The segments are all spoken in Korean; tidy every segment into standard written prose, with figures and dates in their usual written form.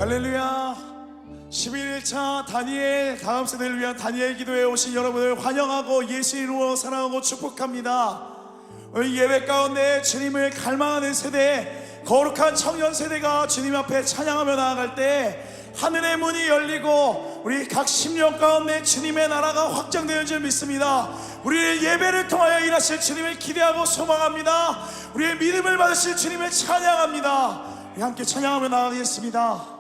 할렐루야. 11일차 다니엘 다음 세대를 위한 다니엘 기도에 오신 여러분을 환영하고 예수 이름으로 사랑하고 축복합니다. 오늘 예배 가운데 주님을 갈망하는 세대, 거룩한 청년 세대가 주님 앞에 찬양하며 나아갈 때 하늘의 문이 열리고 우리 각 심령 가운데 주님의 나라가 확장되는 줄 믿습니다. 우리의 예배를 통하여 일하실 주님을 기대하고 소망합니다. 우리의 믿음을 받으실 주님을 찬양합니다. 우리 함께 찬양하며 나아가겠습니다.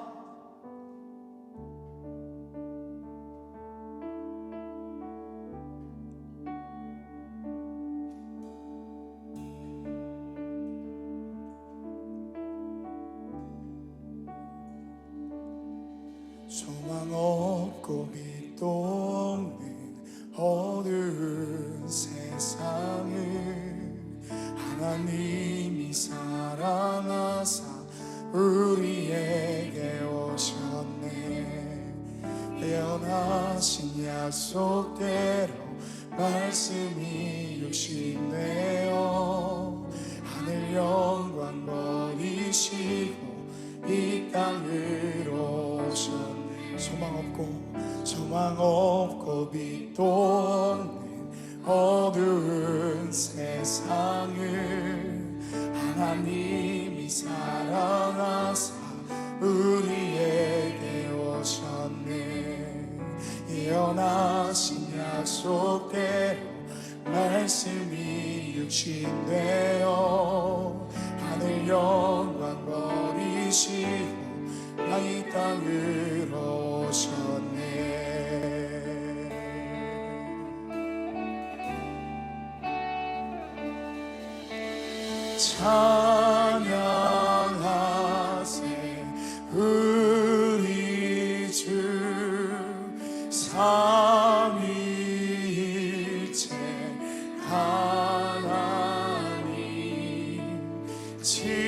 소망 없고 빛도 없는 어두운 세상을 하나님이 사랑하사 우리에게 오셨네. 예언하신 약속대로 말씀이 육신되어 하늘 영광 버리시고 이 땅으로 오셨네. 소망 없고 빛도 없는 어두운 세상을 하나님이 사랑하사 우리에게 오셨네. 예언하신 약속대로 말씀이 육신되어 하늘 영광 버리시고 이 땅으로 오셨네. 찬양하세 우리 주 삼위일체 하나님 지극히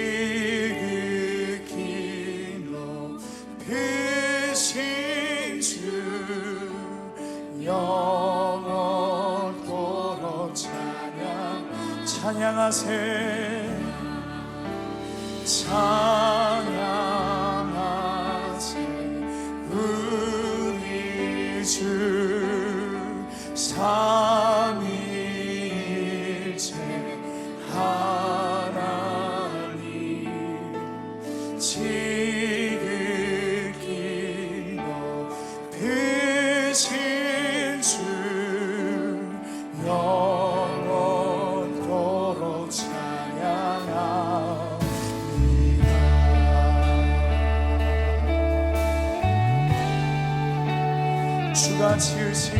높으신 주 영원토록 찬양하세. 찬양하세 우리 주 삼위일체 하나님 지극히 높으신 주 영원토록 찬양하세. 주가 지으신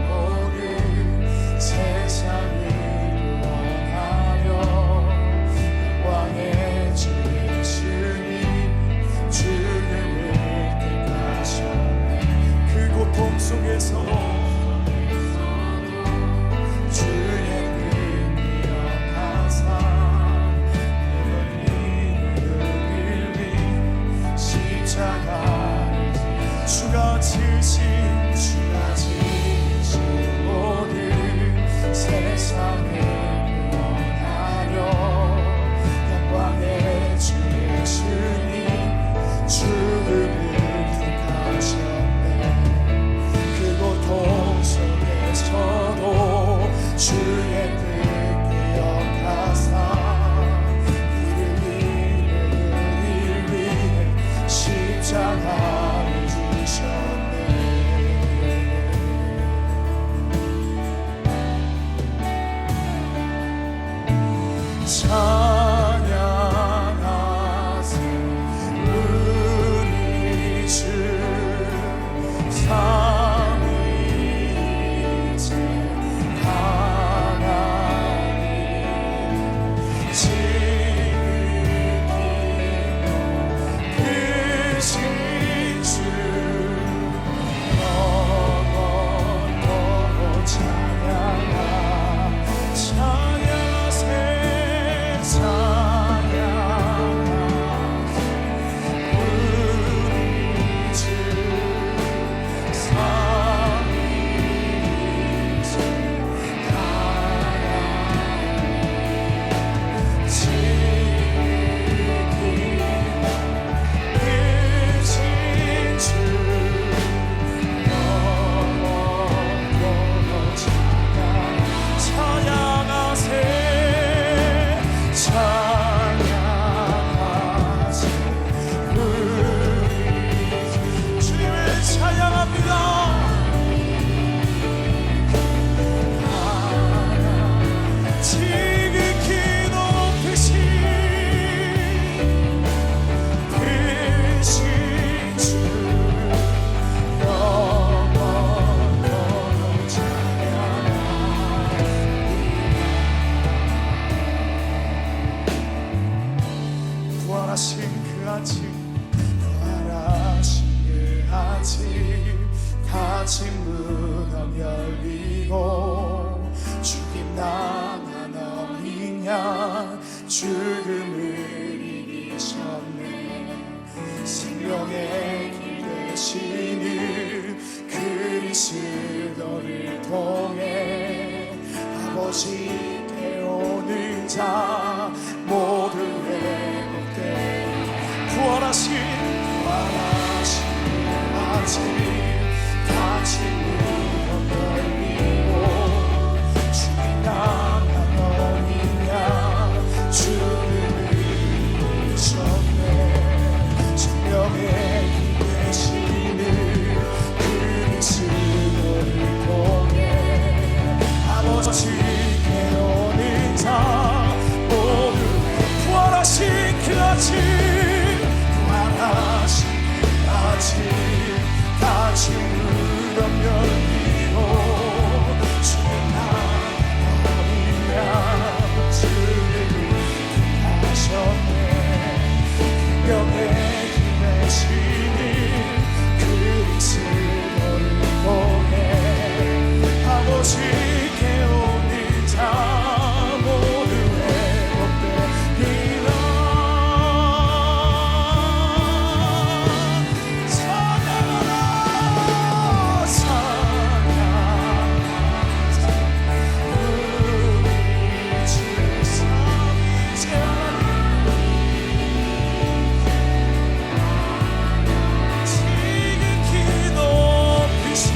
모든 세상을 구원하려 영광의 주 예수님 죽음을 택하셨네. 그 고통 속에서도 주의 뜻 기억하사 흘린 십자가 주가 지으신 모든 세상을 구원하려 영광의 주 예수님 죽음을 택하셨네. 그 고통 속에서도 주의 뜻 기억하사 이를 위해 십자가 아침 부활하신 그 아침 갇힌 무덤 열리고 죽임 당한 어린 양 죽음을 이기셨네. 생명의 길 되시는 그리스도를 통해 아버지께 오는 자 모두 회복돼 부활하신 아침 갇힌 무덤 열리고 죽임 당한 어린 양 죽음을 이기셨네. 생명의 길 되시는 그리스도를 통해 아버지께 오는 자 모두 부활하신 그 아침 부활하신 그 아침 갇힌 무덤 열리고 죽임 당한 어린 양 죽음을 이기셨네. 생명의 길 되시는 그리스도를 통해 아버지께 오는 자 모두 회복되리라. 찬양하라 찬양하라 우리 주 지극히 높으신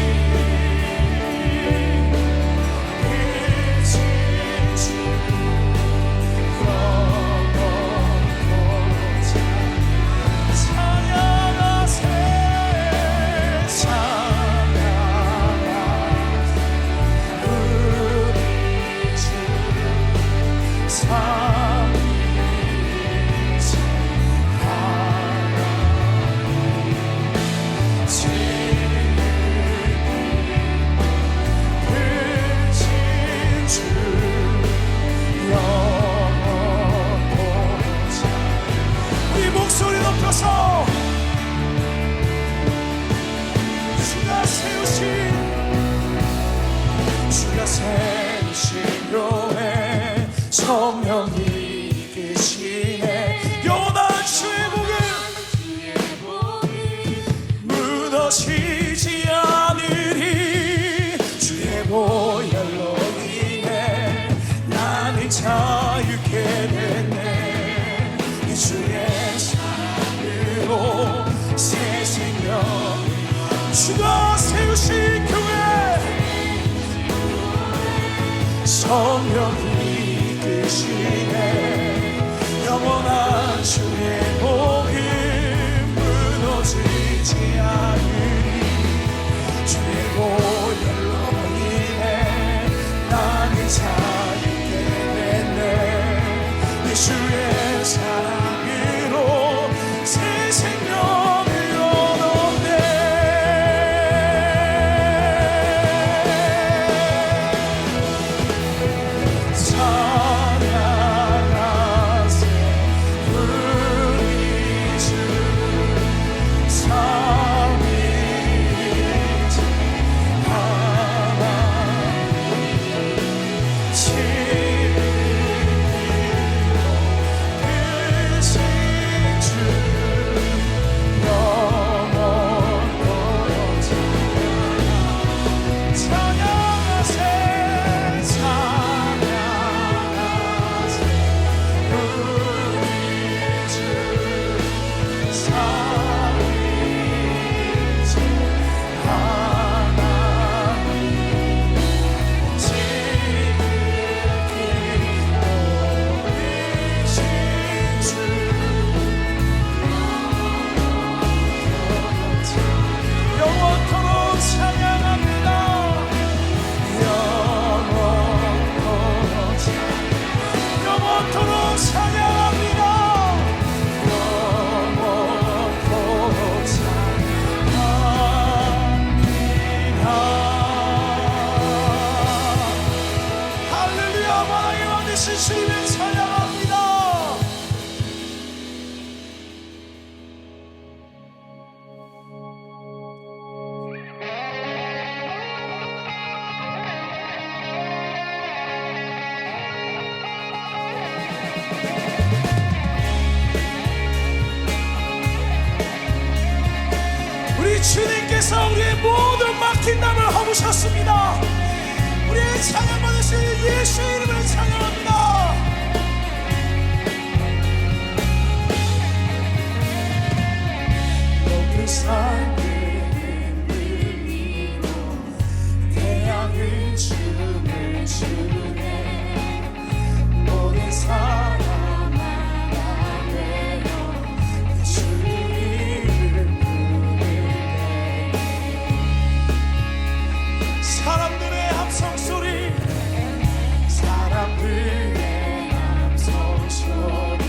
세우신 교회 성령이 이끄시네. 영원한 주의 복을 무너지지 않으리. 주의 보혈로 인해 나는 자유케 됐네. 주의 사랑으로 새 생명 주가 세우신 교회 성령이 이끄시네. 영원한 주의 복음 무너지지 않으리. 주의 보혈로 인해 나는 자유케 됐네. 내 주의 사랑으로 새 생명을 얻었네. 영원토록 찬양합니다. 주님께서 우리의 모든 막힌 담을 허무셨습니다. 우리의 찬양 받으신 예수의 이름을 찬양합니다. 높은 산 흔들리고 태양은 춤을 추네. 모든 사람 하나 되어 주님을 부르네. 사람들의 함성 소리, 사람들의 함성 소리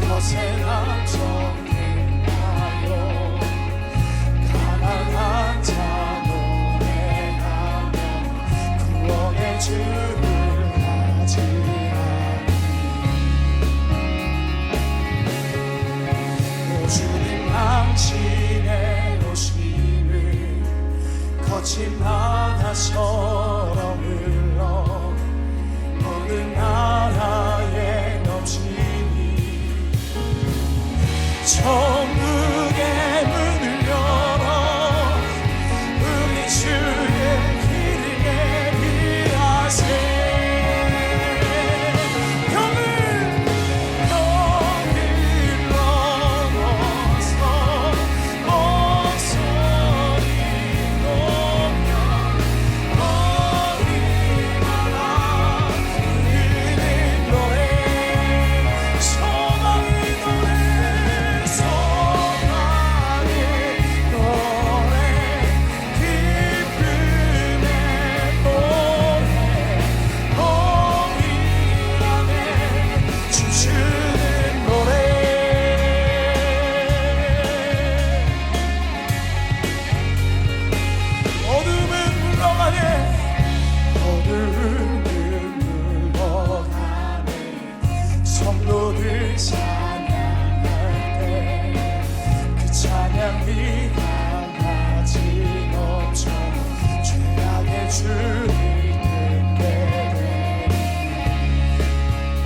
거센한 정인가요. 가난한 자 노래하며 구원의 주를 맞이하니. 오 주님 당신의 오심을 거친 바다처럼 흘러 모든 나라에 넘치니. 천국의 문을 열어 우리 주의 길을 예비하세.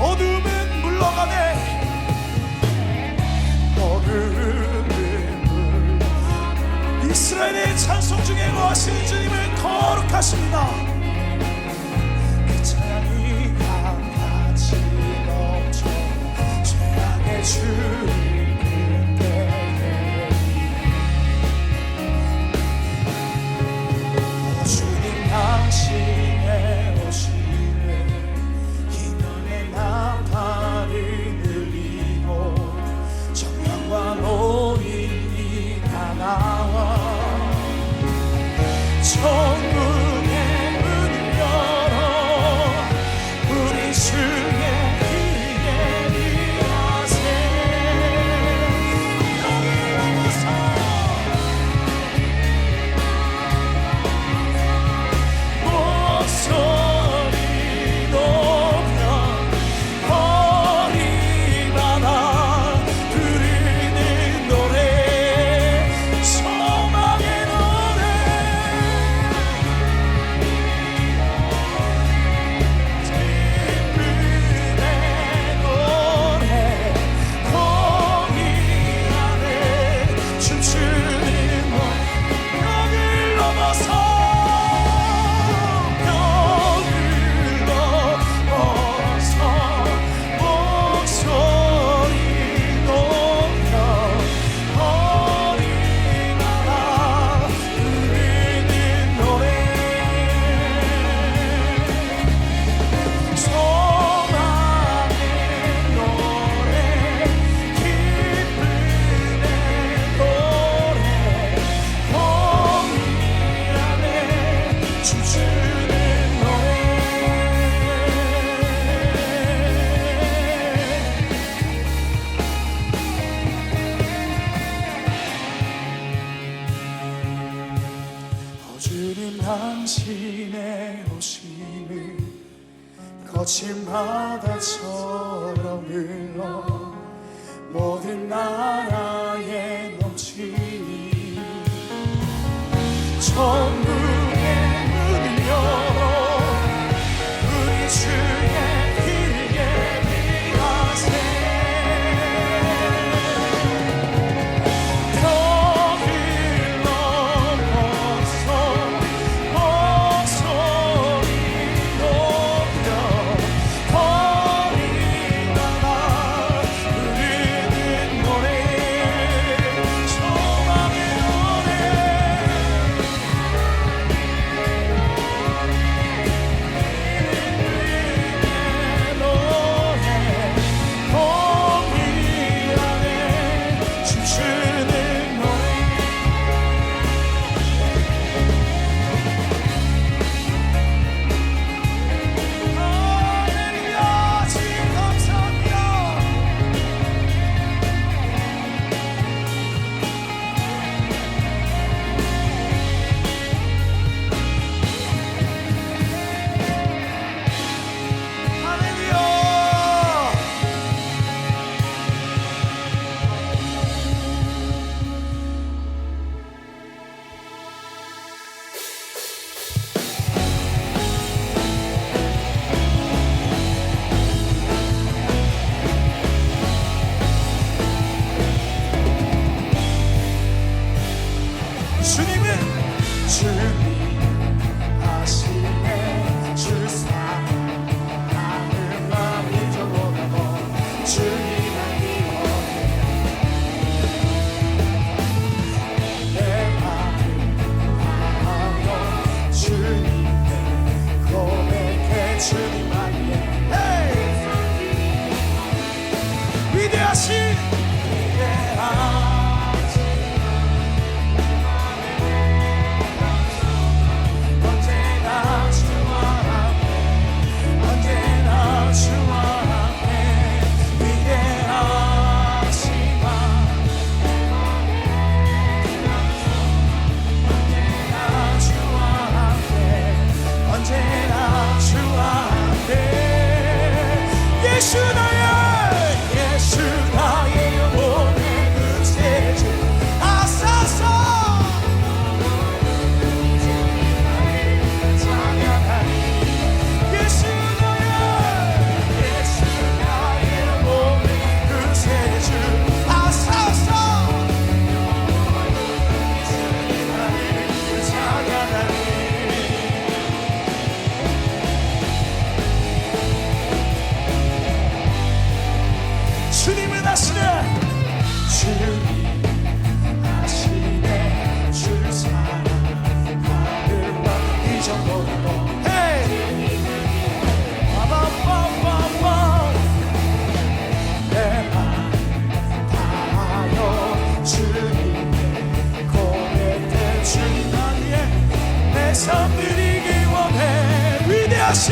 어둠은 물러가네. 이스라엘의 찬송 중에 거하시는 주님을 거룩하십니다. 그 찬양이 강같이 넘쳐 죄악의 주를 당신의 오심을 기쁨의 나팔을 들리고 정령과 노인이 다 나와 천국의 문을 열어 우리 주의 길을 예비하세. 영을 넘어서 소리 높여 머리마다 부르는 노래, 소망의 노래. 기쁨의 노래 거기 안에 춤추는 벽을 넘어서 주님 당신의 오심을 거친 바다처럼 흘러 모든 나라에 넘치니. 천국의 문을 열어 우리 주의 길을 예비하세. 더 흘러 주님 하시네 주 사랑하는 마음이 저보다도 주님을 기억해 내 마음 하고 주님께 고백해 주님만이에 위대하신 언제나 주와 함께 위대하시마 언제나 주와 함께 언제나 주와 함께 예수 나의 영혼의 구세주 하소서 찬양하리 예수 나의 영혼의 구세주 하소서 찬양하리 주님은 하시네 주님 하시네 주 사랑하는 마음 이 정도로 빠바바바바 내 맘 다하여 주님께 고백해 주님 나위에 내 삶 드리기 원해 위대하신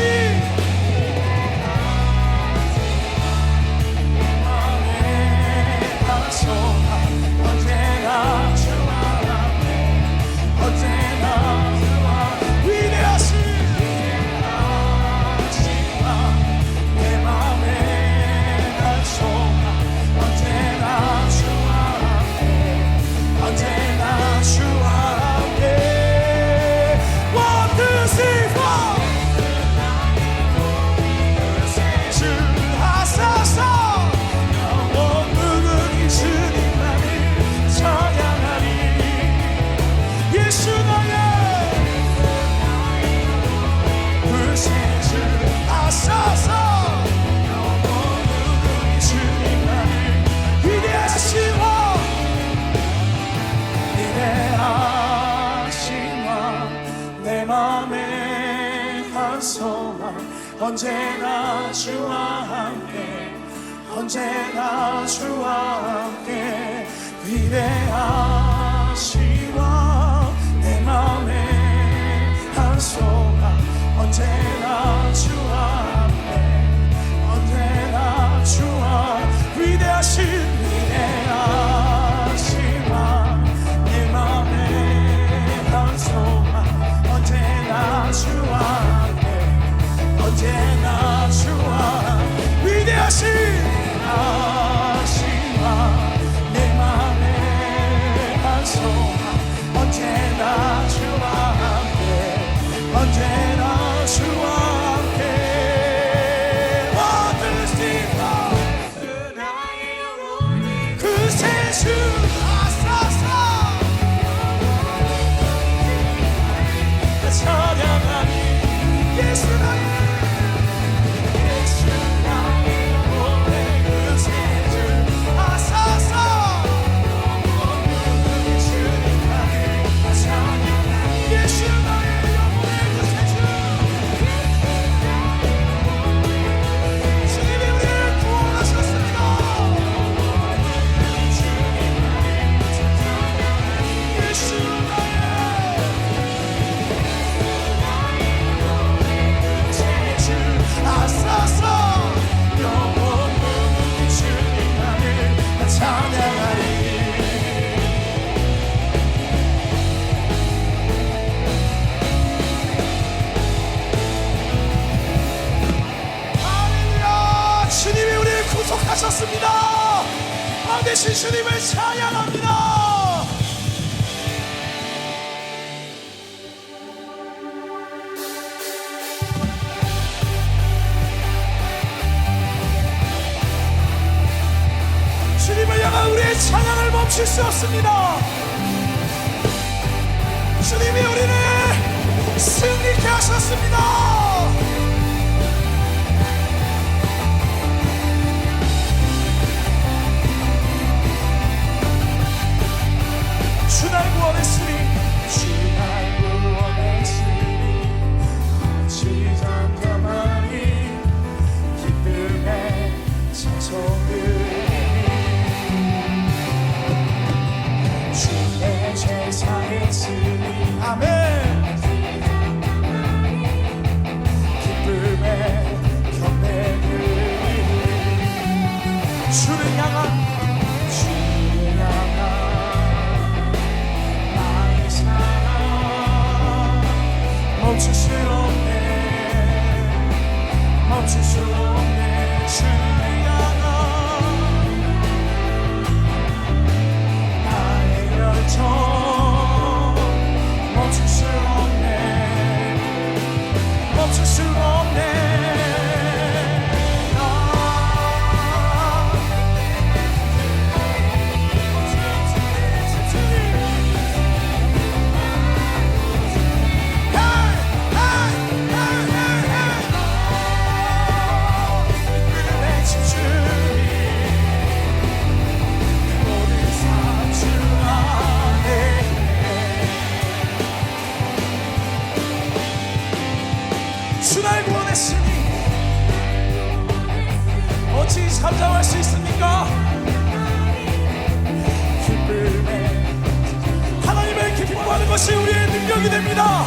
언제나 주와 함께 언제나 위대하신 내 맘에 난 소망 언제나 주와 함께 언제나 주와 함께 One, two, three, four 주 하소서 예수 나의 구세주 하소서 주님만을 위대하시와 내 맘에 한 소망 언제나 주와 함께 언제나 주와 함께 위대하시와 내 맘에 한 소망 언제나 주와 함께 언제나 주와 위대하신 위대하시와 내 맘에 한 소망 언제나 주와 함께 언제나 주와 위대하신 하시와 내 맘에 한 소망 언제나 주와 함께 언제나 주와 함께 구세주 하소서 찬양하니 예수 나의 영혼의 구세주 하소서 주님만을 찬양하니 예수 나의 영혼의 구세주 주님이 우리를 구원하셨습니다 예수 나의 하소서 영원히 주님만을 찬양하리 할렐루야 주님이 우리를 구속하셨습니다 왕 되신 주님을 찬양합니다 주님을 향한 우리의 찬양을 멈출 수 없습니다 주님이 우리를 승리케 하셨습니다. 주 날 구원했으니 주 날 구원했으니 어찌 잠잠하니 기쁨의 찬송을 주의 제사했으니 아멘 기쁨의 경배를 주를 향한 멈출 수 없네 멈출 수 없네 주를 향한 나의 열정 멈출 수 없네 멈출 수 없네 주 날 구원했으니 어찌 잠잠할 수 있습니까? 기쁨에 하나님을 기뻐하는 것이 우리의 능력이 됩니다.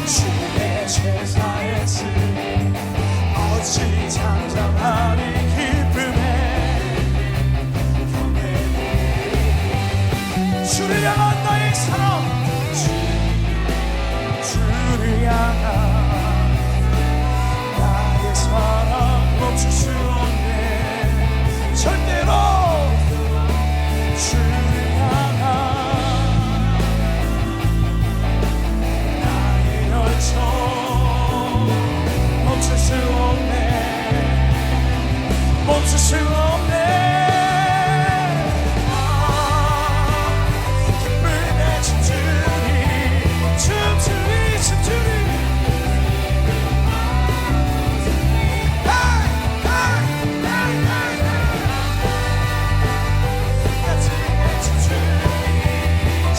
주의 제사했으니 어찌 잠잠하니 기쁨에 경배를 주를 향한 나의 사랑 주를 향한 나의 사랑 멈출 수 없네 절대로 주를 향한 나의 열정 멈출 수 없네 멈출 수 없네 기쁨에 춤추리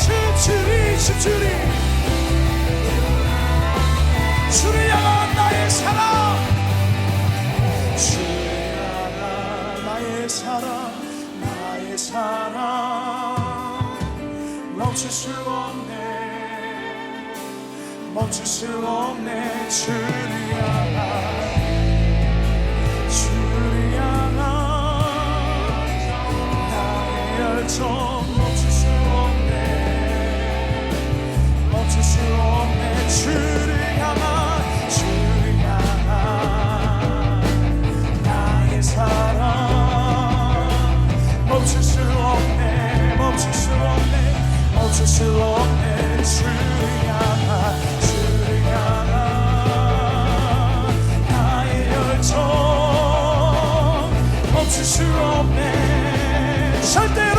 춤추리 춤추리 주를 향한 나의 사랑 주를 향한 나의 사랑 나의 사랑 멈출 수 없네 멈출 수 없네 주를 향한 나의 열정 멈출 수 없네 멈출 수 없네 주를 향한 나의 사랑 멈출 수 없네 멈출 수 없네 멈출 수 없네 주를 향한 나의 열정 멈출 수 없네 절대로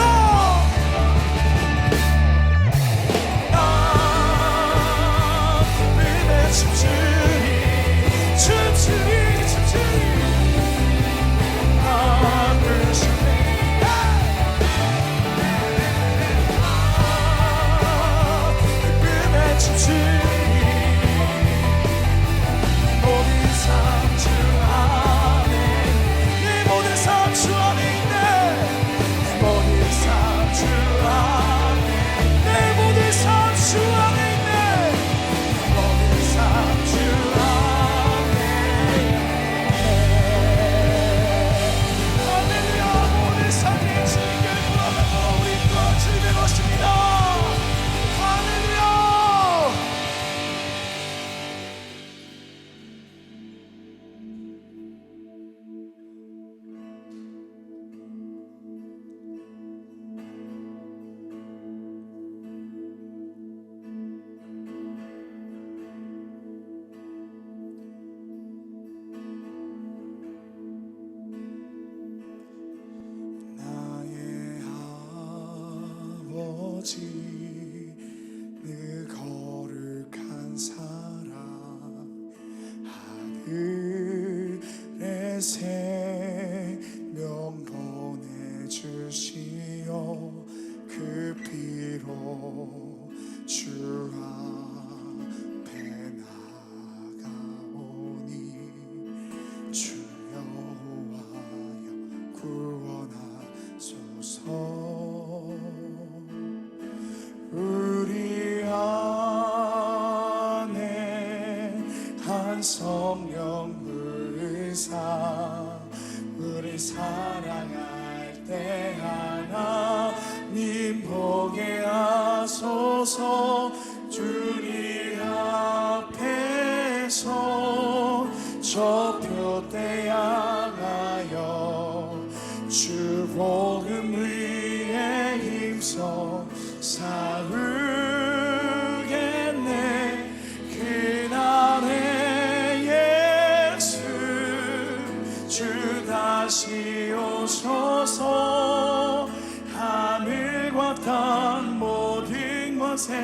것에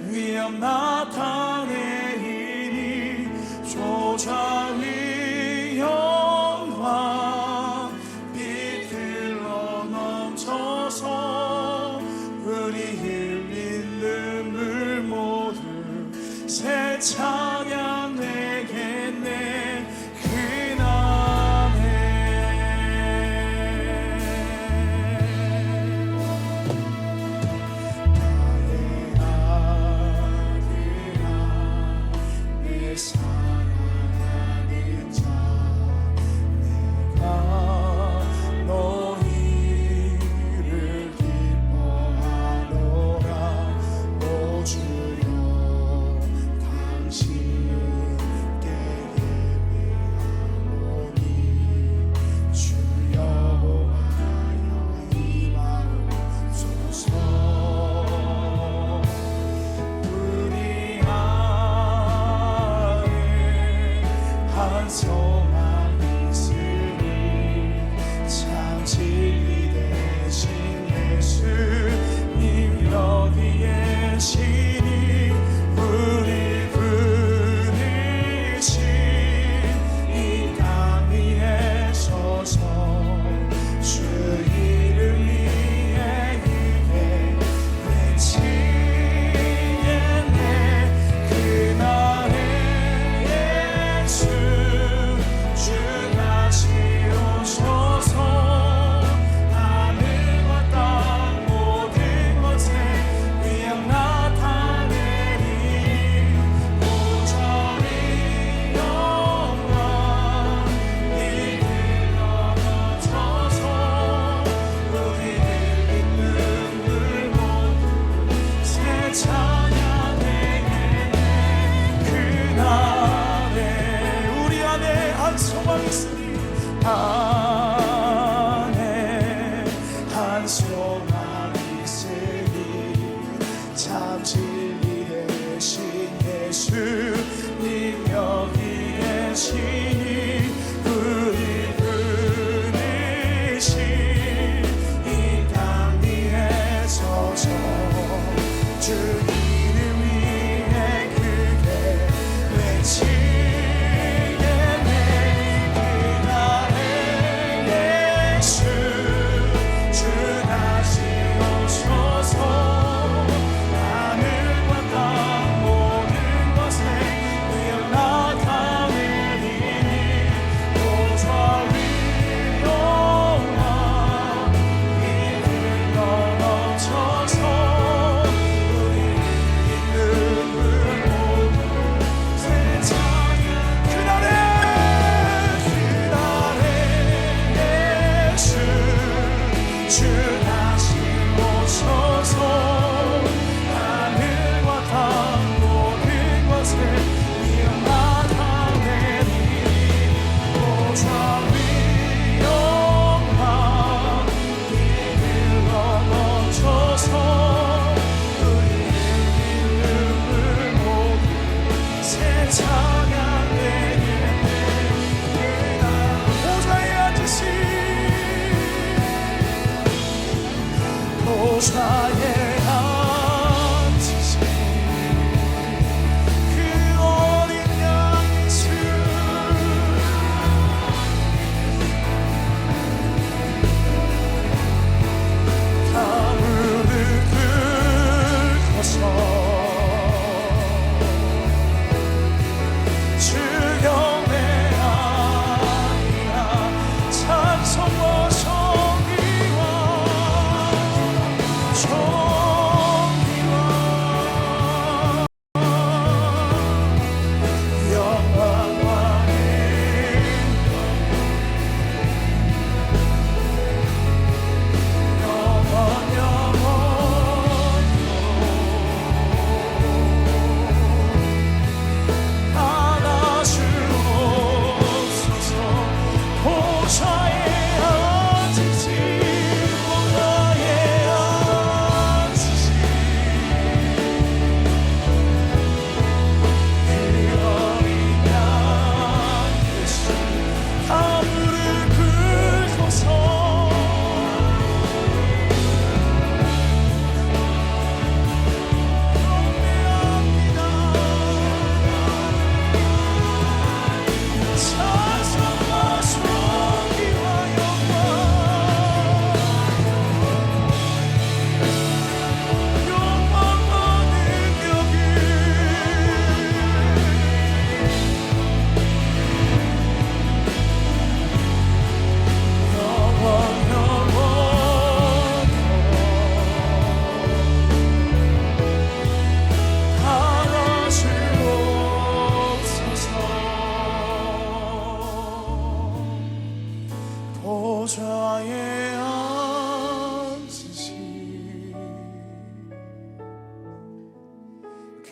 위험 나타내리니 조자위 영광 빛들러 넘쳐서 우리 흘린 눈물 모두 새 찬양 내겠네 그날에. 사랑하는 자 내가 너희를 기뻐하노라 오 주여 당신께 예배하오니 주여 하여 임하옵소서. 한 소망 있으니 참 진리 되신 예수님 여기에 계시니 우리 부르신 이 땅 위에 서서 주 이름 위에 크게 외치겠네 그날에 예수 주 다시 오셔서 하늘과 땅 모든 것에 위엄 나타내리 오저리 영광 이들러 넘쳐서 우리 흘린 눈물 모두 새 찬양 내겠네 그날에. 우리 안에 한 소망 있으니 안에 한 소망 있으니 참 진리 되신 예수님 여기에 계시니 우리 부르신 이 땅 위에 서서 주 이름 위에 크게 외치겠네 그날에 예수 주 다시 오셔서 하늘과 땅 모든 것에 위엄 나타내리니 오저리 영광 이들러 넘쳐서 우리 눈물 모두 새 찬양 그날에 예수 주 다시 오셔서 하늘과 땅 모든 것에 위엄 나타내리니 오저리 영광 이들러 넘쳐서 우리 흘린 눈물 모두 새 찬양 내겠네 그날 보좌에 앉으신 보좌에 앉으신 그 어린 양 예수 다 무릎 꿇고서 주여 내 아니라 찬송과 성기와 보좌에 앉으신 보좌에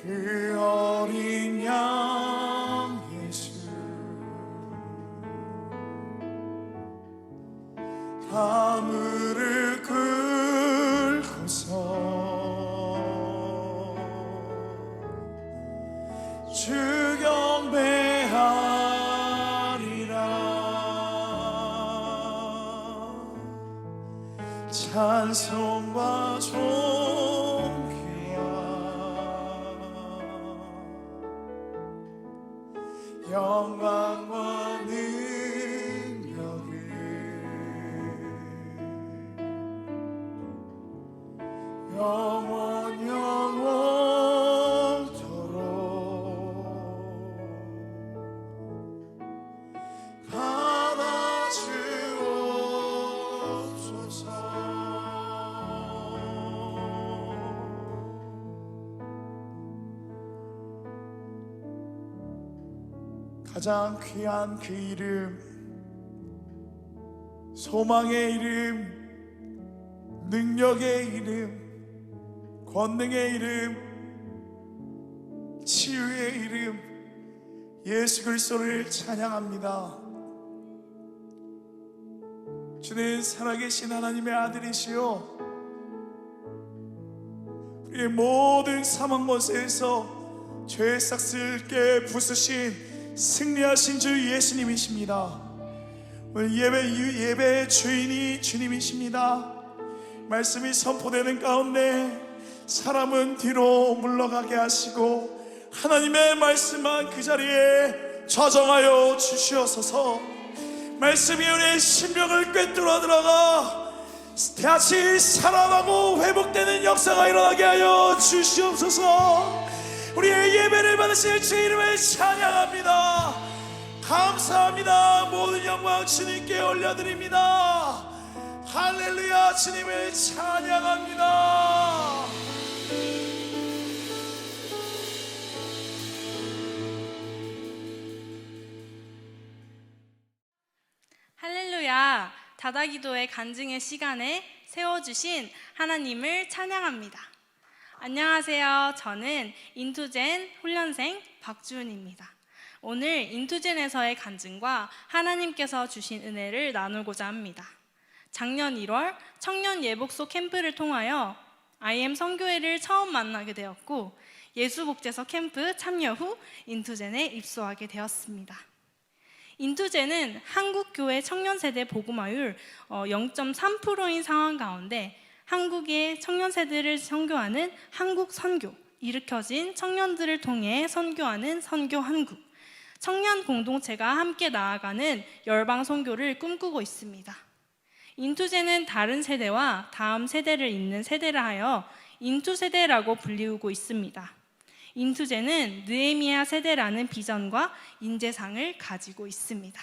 그 어린 양 예수 다 무릎 꿇고서 주 경배하리라. 찬송과 존귀와 영광과 능력을 영원 영원토록 받아주옵소서. 가장 귀한 그 이름, 소망의 이름, 능력의 이름, 권능의 이름, 치유의 이름, 예수 그리스도를 찬양합니다. 주는 살아계신 하나님의 아들이시요 우리의 모든 사망 권세에서 죄의 싹을 깨 부수신 승리하신 주 예수님이십니다. 오늘 예배의 주인이 주님이십니다. 말씀이 선포되는 가운데 사람은 뒤로 물러가게 하시고 하나님의 말씀만 그 자리에 저정하여 주시옵소서. 말씀이 우리의 심령을 꿰뚫어 들어가 다시 살아나고 회복되는 역사가 일어나게 하여 주시옵소서. 우리의 예배를 받으실 주 이름을 찬양합니다. 감사합니다. 모든 영광 주님께 올려드립니다. 할렐루야. 주님을 찬양합니다. 할렐루야. 다다기도의 간증의 시간에 세워주신 하나님을 찬양합니다. 안녕하세요. 저는 인투젠 훈련생 박주은입니다. 오늘 인투젠에서의 간증과 하나님께서 주신 은혜를 나누고자 합니다. 작년 1월 청년 예복소 캠프를 통하여 IM 선교회를 처음 만나게 되었고 예수복제서 캠프 참여 후 인투젠에 입소하게 되었습니다. 인투젠은 한국교회 청년세대 복음화율 0.3%인 상황 가운데 한국의 청년세대를 선교하는 한국선교, 일으켜진 청년들을 통해 선교하는 선교한국, 청년 공동체가 함께 나아가는 열방선교를 꿈꾸고 있습니다. 인투제는 다른 세대와 다음 세대를 잇는 세대라 하여 인투세대라고 불리우고 있습니다. 인투제는 느헤미야 세대라는 비전과 인재상을 가지고 있습니다.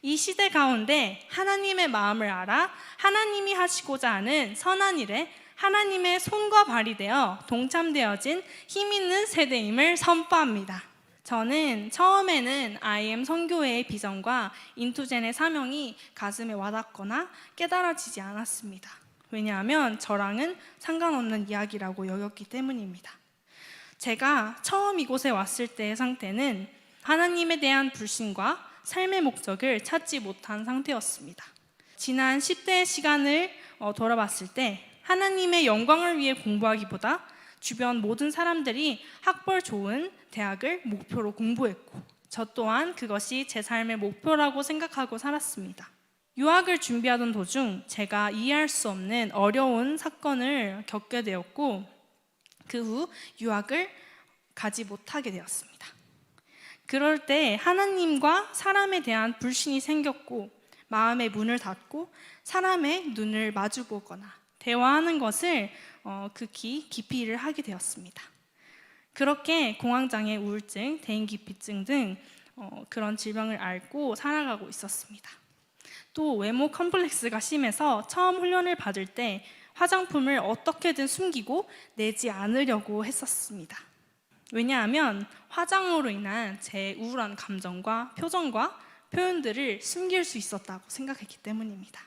이 시대 가운데 하나님의 마음을 알아 하나님이 하시고자 하는 선한 일에 하나님의 손과 발이 되어 동참되어진 힘있는 세대임을 선포합니다. 저는 처음에는 IM 선교회의 비전과 인투젠의 사명이 가슴에 와닿거나 깨달아지지 않았습니다. 왜냐하면 저랑은 상관없는 이야기라고 여겼기 때문입니다. 제가 처음 이곳에 왔을 때의 상태는 하나님에 대한 불신과 삶의 목적을 찾지 못한 상태였습니다. 지난 10대의 시간을 돌아봤을 때 하나님의 영광을 위해 공부하기보다 주변 모든 사람들이 학벌 좋은 대학을 목표로 공부했고 저 또한 그것이 제 삶의 목표라고 생각하고 살았습니다. 유학을 준비하던 도중 제가 이해할 수 없는 어려운 사건을 겪게 되었고 그 후 유학을 가지 못하게 되었습니다. 그럴 때 하나님과 사람에 대한 불신이 생겼고 마음의 문을 닫고 사람의 눈을 마주보거나 대화하는 것을 극히 기피를 하게 되었습니다. 그렇게 공황장애, 우울증, 대인기피증 등 그런 질병을 앓고 살아가고 있었습니다. 또 외모 컴플렉스가 심해서 처음 훈련을 받을 때 화장품을 어떻게든 숨기고 내지 않으려고 했었습니다. 왜냐하면 화장으로 인한 제 우울한 감정과 표정과 표현들을 숨길 수 있었다고 생각했기 때문입니다.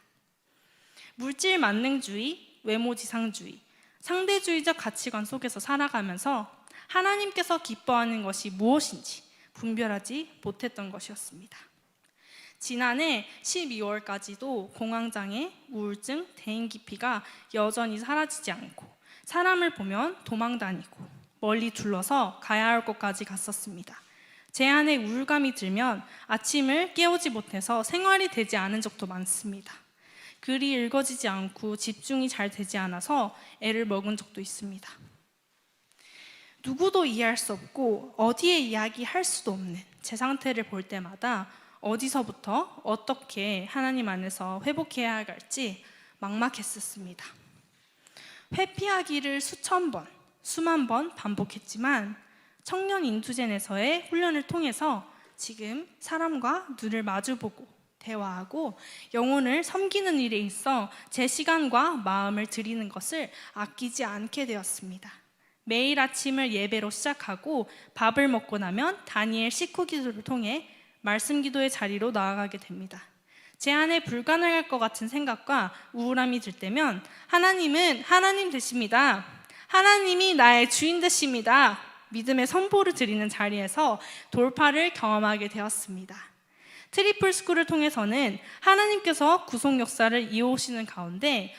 물질 만능주의, 외모 지상주의, 상대주의적 가치관 속에서 살아가면서 하나님께서 기뻐하는 것이 무엇인지 분별하지 못했던 것이었습니다. 지난해 12월까지도 공황장애, 우울증, 대인기피가 여전히 사라지지 않고 사람을 보면 도망다니고 멀리 둘러서 가야 할 곳까지 갔었습니다. 제 안에 우울감이 들면 아침을 깨우지 못해서 생활이 되지 않은 적도 많습니다. 글이 읽어지지 않고 집중이 잘 되지 않아서 애를 먹은 적도 있습니다. 누구도 이해할 수 없고 어디에 이야기할 수도 없는 제 상태를 볼 때마다 어디서부터 어떻게 하나님 안에서 회복해야 할지 막막했었습니다. 회피하기를 수천 번, 수만 번 반복했지만 청년 인투젠에서의 훈련을 통해서 지금 사람과 눈을 마주보고 대화하고 영혼을 섬기는 일에 있어 제 시간과 마음을 드리는 것을 아끼지 않게 되었습니다. 매일 아침을 예배로 시작하고 밥을 먹고 나면 다니엘 식후 기도를 통해 말씀 기도의 자리로 나아가게 됩니다. 제 안에 불가능할 것 같은 생각과 우울함이 들 때면 하나님은 하나님 되십니다. 하나님이 나의 주인 되십니다. 믿음의 선포를 드리는 자리에서 돌파를 경험하게 되었습니다. 트리플 스쿨을 통해서는 하나님께서 구속 역사를 이어오시는 가운데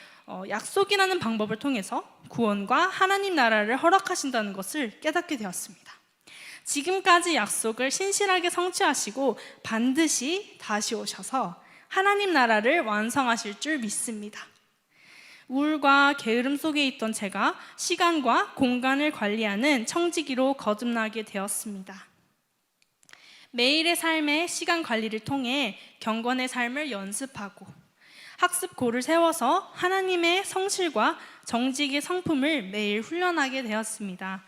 약속이라는 방법을 통해서 구원과 하나님 나라를 허락하신다는 것을 깨닫게 되었습니다. 지금까지 약속을 신실하게 성취하시고 반드시 다시 오셔서 하나님 나라를 완성하실 줄 믿습니다. 우울과 게으름 속에 있던 제가 시간과 공간을 관리하는 청지기로 거듭나게 되었습니다. 매일의 삶의 시간 관리를 통해 경건의 삶을 연습하고 학습고를 세워서 하나님의 성실과 정직의 성품을 매일 훈련하게 되었습니다.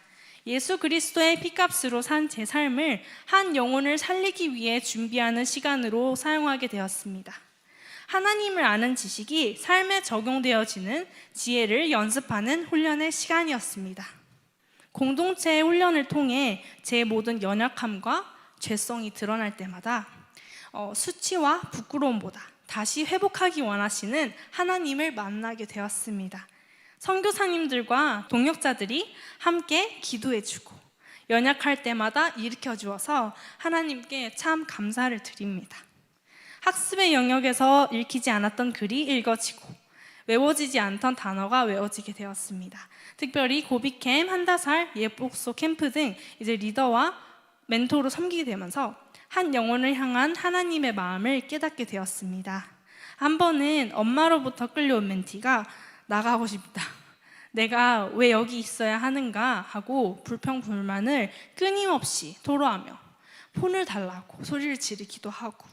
예수 그리스도의 피값으로 산 제 삶을 한 영혼을 살리기 위해 준비하는 시간으로 사용하게 되었습니다. 하나님을 아는 지식이 삶에 적용되어지는 지혜를 연습하는 훈련의 시간이었습니다. 공동체의 훈련을 통해 제 모든 연약함과 죄성이 드러날 때마다 수치와 부끄러움보다 다시 회복하기 원하시는 하나님을 만나게 되었습니다. 선교사님들과 동역자들이 함께 기도해주고 연약할 때마다 일으켜주어서 하나님께 참 감사를 드립니다. 학습의 영역에서 읽히지 않았던 글이 읽어지고 외워지지 않던 단어가 외워지게 되었습니다. 특별히 고비캠, 한다살, 예복소 캠프 등 이제 리더와 멘토로 섬기게 되면서 한 영혼을 향한 하나님의 마음을 깨닫게 되었습니다. 한 번은 엄마로부터 끌려온 멘티가 나가고 싶다, 내가 왜 여기 있어야 하는가 하고 불평불만을 끊임없이 토로하며 폰을 달라고 소리를 지르기도 하고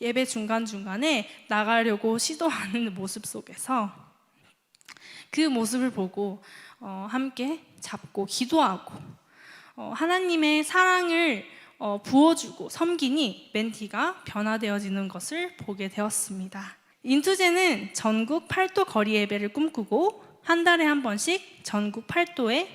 예배 중간중간에 나가려고 시도하는 모습 속에서 그 모습을 보고 함께 잡고 기도하고 하나님의 사랑을 부어주고 섬기니 멘티가 변화되어지는 것을 보게 되었습니다. 인투제는 전국 8도 거리 예배를 꿈꾸고 한 달에 한 번씩 전국 8도에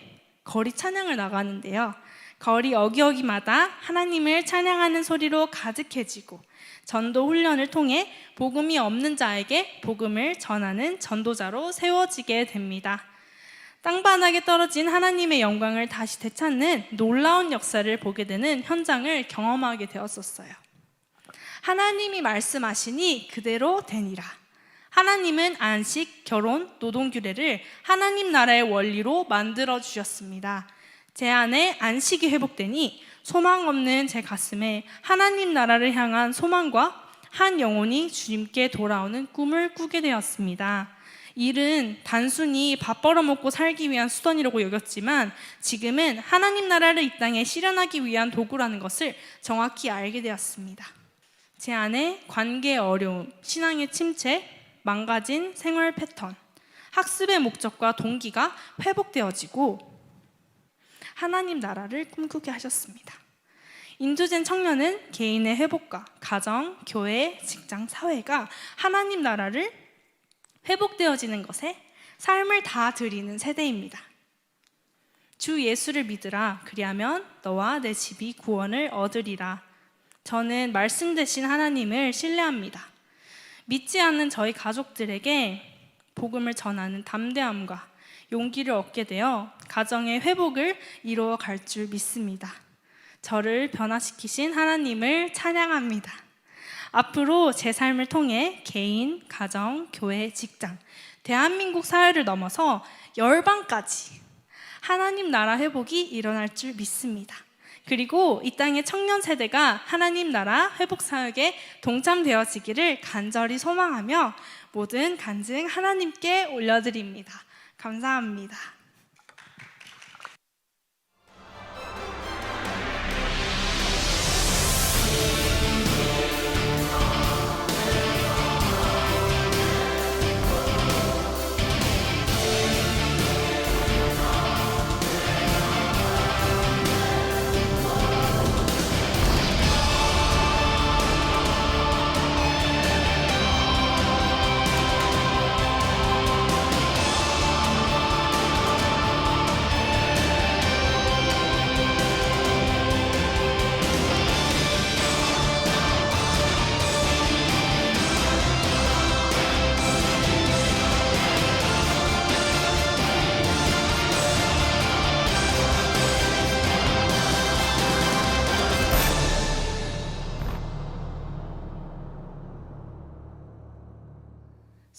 거리 찬양을 나가는데요. 거리 어기어기마다 하나님을 찬양하는 소리로 가득해지고 전도 훈련을 통해 복음이 없는 자에게 복음을 전하는 전도자로 세워지게 됩니다. 땅바닥에 떨어진 하나님의 영광을 다시 되찾는 놀라운 역사를 보게 되는 현장을 경험하게 되었었어요. 하나님이 말씀하시니 그대로 되니라. 하나님은 안식, 결혼, 노동규례를 하나님 나라의 원리로 만들어 주셨습니다. 제 안에 안식이 회복되니 소망 없는 제 가슴에 하나님 나라를 향한 소망과 한 영혼이 주님께 돌아오는 꿈을 꾸게 되었습니다. 일은 단순히 밥 벌어먹고 살기 위한 수단이라고 여겼지만 지금은 하나님 나라를 이 땅에 실현하기 위한 도구라는 것을 정확히 알게 되었습니다. 제 안에 관계의 어려움, 신앙의 침체, 망가진 생활 패턴, 학습의 목적과 동기가 회복되어지고 하나님 나라를 꿈꾸게 하셨습니다. 인투젠 청년은 개인의 회복과 가정, 교회, 직장, 사회가 하나님 나라를 회복되어지는 것에 삶을 다 드리는 세대입니다. 주 예수를 믿으라. 그리하면 너와 내 집이 구원을 얻으리라. 저는 말씀 되신 하나님을 신뢰합니다. 믿지 않는 저희 가족들에게 복음을 전하는 담대함과 용기를 얻게 되어 가정의 회복을 이루어 갈 줄 믿습니다. 저를 변화시키신 하나님을 찬양합니다. 앞으로 제 삶을 통해 개인, 가정, 교회, 직장, 대한민국 사회를 넘어서 열방까지 하나님 나라 회복이 일어날 줄 믿습니다. 그리고 이 땅의 청년 세대가 하나님 나라 회복 사역에 동참되어지기를 간절히 소망하며 모든 간증 하나님께 올려드립니다. 감사합니다.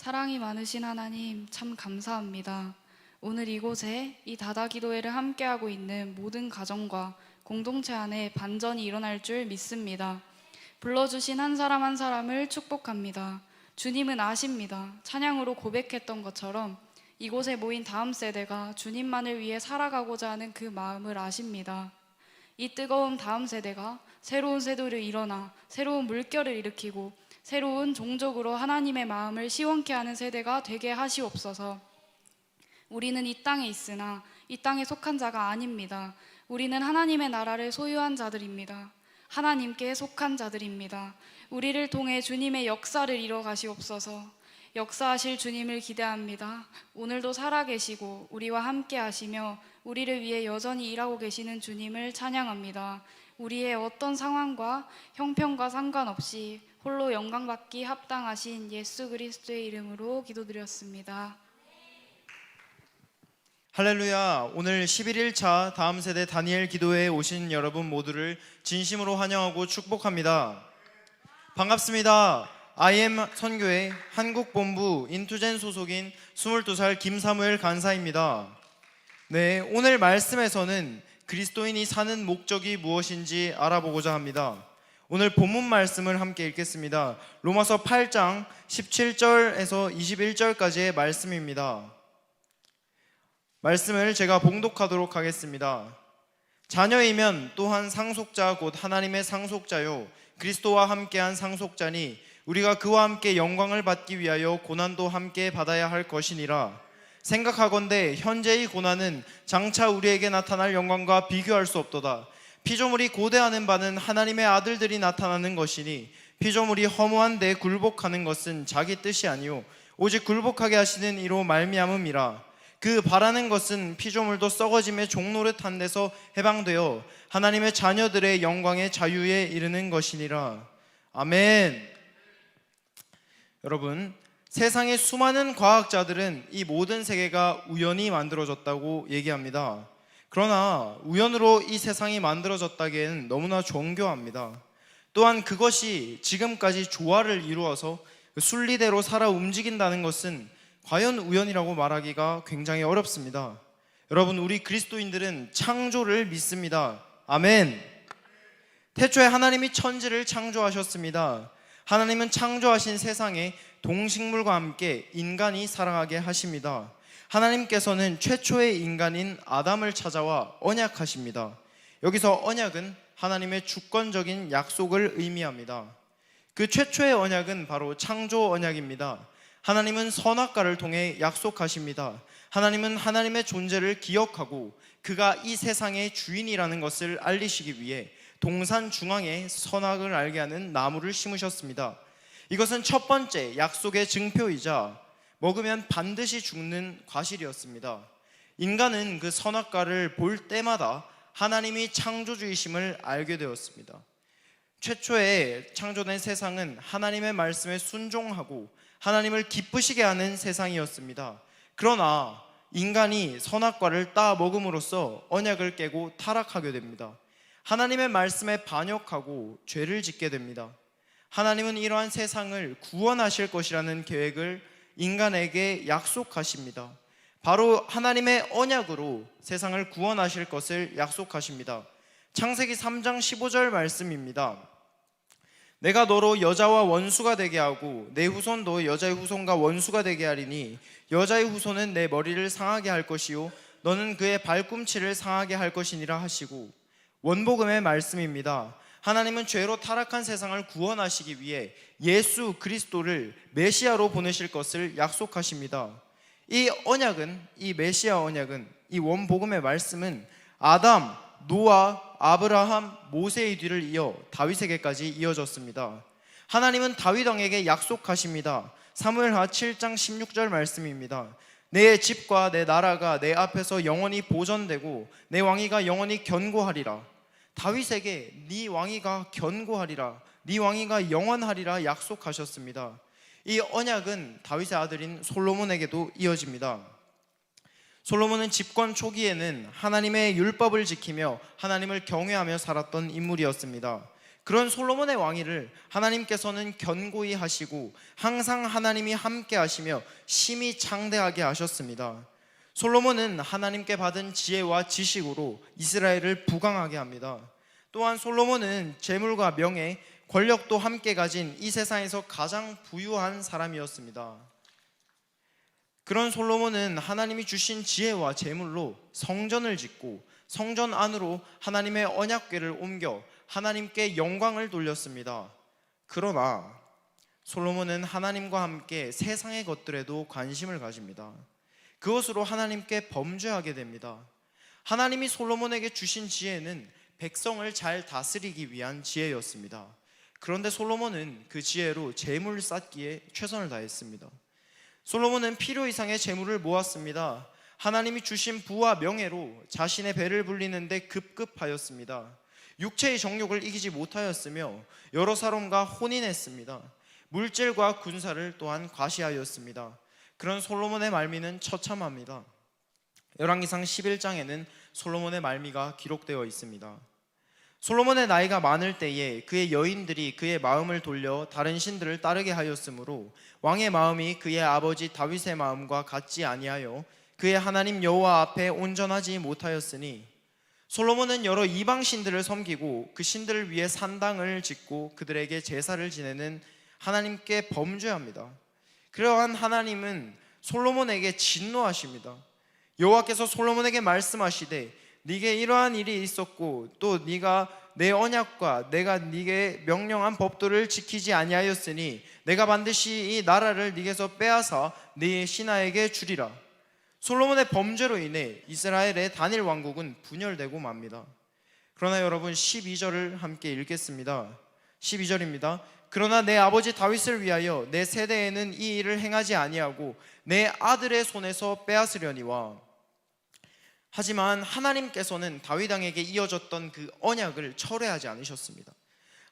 사랑이 많으신 하나님 참 감사합니다. 오늘 이곳에 이 다다기도회를 함께하고 있는 모든 가정과 공동체 안에 반전이 일어날 줄 믿습니다. 불러주신 한 사람 한 사람을 축복합니다. 주님은 아십니다. 찬양으로 고백했던 것처럼 이곳에 모인 다음 세대가 주님만을 위해 살아가고자 하는 그 마음을 아십니다. 이 뜨거운 다음 세대가 새로운 세대로 일어나 새로운 물결을 일으키고 새로운 종족으로 하나님의 마음을 시원케 하는 세대가 되게 하시옵소서. 우리는 이 땅에 있으나 이 땅에 속한 자가 아닙니다. 우리는 하나님의 나라를 소유한 자들입니다. 하나님께 속한 자들입니다. 우리를 통해 주님의 역사를 이뤄 가시옵소서. 역사하실 주님을 기대합니다. 오늘도 살아계시고 우리와 함께 하시며 우리를 위해 여전히 일하고 계시는 주님을 찬양합니다. 우리의 어떤 상황과 형편과 상관없이 홀로 영광받기 합당하신 예수 그리스도의 이름으로 기도드렸습니다. 할렐루야. 오늘 11일차 다음 세대 다니엘 기도회에 오신 여러분 모두를 진심으로 환영하고 축복합니다. 반갑습니다. IM 선교회 한국본부 인투젠 소속인 22살 김사무엘 간사입니다. 네, 오늘 말씀에서는 그리스도인이 사는 목적이 무엇인지 알아보고자 합니다. 오늘 본문 말씀을 함께 읽겠습니다. 로마서 8장 17절에서 21절까지의 말씀입니다. 말씀을 제가 봉독하도록 하겠습니다. 자녀이면 또한 상속자 곧 하나님의 상속자요 그리스도와 함께한 상속자니 우리가 그와 함께 영광을 받기 위하여 고난도 함께 받아야 할 것이니라. 생각하건대 현재의 고난은 장차 우리에게 나타날 영광과 비교할 수 없도다. 피조물이 고대하는 바는 하나님의 아들들이 나타나는 것이니 피조물이 허무한데 굴복하는 것은 자기 뜻이 아니요 오직 굴복하게 하시는 이로 말미암음이라. 그 바라는 것은 피조물도 썩어짐의 종노릇한 데서 해방되어 하나님의 자녀들의 영광의 자유에 이르는 것이니라. 아멘. 여러분, 세상의 수많은 과학자들은 이 모든 세계가 우연히 만들어졌다고 얘기합니다. 그러나 우연으로 이 세상이 만들어졌다기에는 너무나 정교합니다. 또한 그것이 지금까지 조화를 이루어서 순리대로 살아 움직인다는 것은 과연 우연이라고 말하기가 굉장히 어렵습니다. 여러분, 우리 그리스도인들은 창조를 믿습니다. 아멘. 태초에 하나님이 천지를 창조하셨습니다. 하나님은 창조하신 세상에 동식물과 함께 인간이 살아가게 하십니다. 하나님께서는 최초의 인간인 아담을 찾아와 언약하십니다. 여기서 언약은 하나님의 주권적인 약속을 의미합니다. 그 최초의 언약은 바로 창조 언약입니다. 하나님은 선악과를 통해 약속하십니다. 하나님은 하나님의 존재를 기억하고 그가 이 세상의 주인이라는 것을 알리시기 위해 동산 중앙에 선악을 알게 하는 나무를 심으셨습니다. 이것은 첫 번째 약속의 증표이자 먹으면 반드시 죽는 과실이었습니다. 인간은 그 선악과를 볼 때마다 하나님이 창조주이심을 알게 되었습니다. 최초에 창조된 세상은 하나님의 말씀에 순종하고 하나님을 기쁘시게 하는 세상이었습니다. 그러나 인간이 선악과를 따 먹음으로써 언약을 깨고 타락하게 됩니다. 하나님의 말씀에 반역하고 죄를 짓게 됩니다. 하나님은 이러한 세상을 구원하실 것이라는 계획을 인간에게 약속하십니다. 바로 하나님의 언약으로 세상을 구원하실 것을 약속하십니다. 창세기 3장 15절 말씀입니다. 내가 너로 여자와 원수가 되게 하고 내 후손도 여자의 후손과 원수가 되게 하리니 여자의 후손은 내 머리를 상하게 할 것이요 너는 그의 발꿈치를 상하게 할 것이니라 하시고, 원복음의 말씀입니다. 하나님은 죄로 타락한 세상을 구원하시기 위해 예수 그리스도를 메시아로 보내실 것을 약속하십니다. 이 언약은, 이 메시아 언약은, 이 원복음의 말씀은 아담, 노아, 아브라함, 모세의 뒤를 이어 다윗에게까지 이어졌습니다. 하나님은 다윗 왕에게 약속하십니다. 사무엘하 7장 16절 말씀입니다. 내 집과 내 나라가 내 앞에서 영원히 보존되고 내 왕위가 영원히 견고하리라. 다윗에게 네 왕위가 견고하리라, 네 왕위가 영원하리라 약속하셨습니다. 이 언약은 다윗의 아들인 솔로몬에게도 이어집니다. 솔로몬은 집권 초기에는 하나님의 율법을 지키며 하나님을 경외하며 살았던 인물이었습니다. 그런 솔로몬의 왕위를 하나님께서는 견고히 하시고 항상 하나님이 함께 하시며 심히 창대하게 하셨습니다. 솔로몬은 하나님께 받은 지혜와 지식으로 이스라엘을 부강하게 합니다. 또한 솔로몬은 재물과 명예, 권력도 함께 가진 이 세상에서 가장 부유한 사람이었습니다. 그런 솔로몬은 하나님이 주신 지혜와 재물로 성전을 짓고 성전 안으로 하나님의 언약궤를 옮겨 하나님께 영광을 돌렸습니다. 그러나 솔로몬은 하나님과 함께 세상의 것들에도 관심을 가집니다. 그것으로 하나님께 범죄하게 됩니다. 하나님이 솔로몬에게 주신 지혜는 백성을 잘 다스리기 위한 지혜였습니다. 그런데 솔로몬은 그 지혜로 재물을 쌓기에 최선을 다했습니다. 솔로몬은 필요 이상의 재물을 모았습니다. 하나님이 주신 부와 명예로 자신의 배를 불리는데 급급하였습니다. 육체의 정욕을 이기지 못하였으며 여러 사람과 혼인했습니다. 물질과 군사를 또한 과시하였습니다. 그런 솔로몬의 말미는 처참합니다. 열왕기상 11장에는 솔로몬의 말미가 기록되어 있습니다. 솔로몬의 나이가 많을 때에 그의 여인들이 그의 마음을 돌려 다른 신들을 따르게 하였으므로 왕의 마음이 그의 아버지 다윗의 마음과 같지 아니하여 그의 하나님 여호와 앞에 온전하지 못하였으니, 솔로몬은 여러 이방 신들을 섬기고 그 신들을 위해 산당을 짓고 그들에게 제사를 지내는 하나님께 범죄합니다. 그러한 하나님은 솔로몬에게 진노하십니다. 여호와께서 솔로몬에게 말씀하시되 네게 이러한 일이 있었고 또 네가 내 언약과 내가 네게 명령한 법도를 지키지 아니하였으니 내가 반드시 이 나라를 네게서 빼앗아 네 신하에게 주리라. 솔로몬의 범죄로 인해 이스라엘의 단일 왕국은 분열되고 맙니다. 그러나 여러분 12절을 함께 읽겠습니다. 12절입니다. 그러나 내 아버지 다윗을 위하여 내 세대에는 이 일을 행하지 아니하고 내 아들의 손에서 빼앗으려니와. 하지만 하나님께서는 다윗 왕에게 이어졌던 그 언약을 철회하지 않으셨습니다.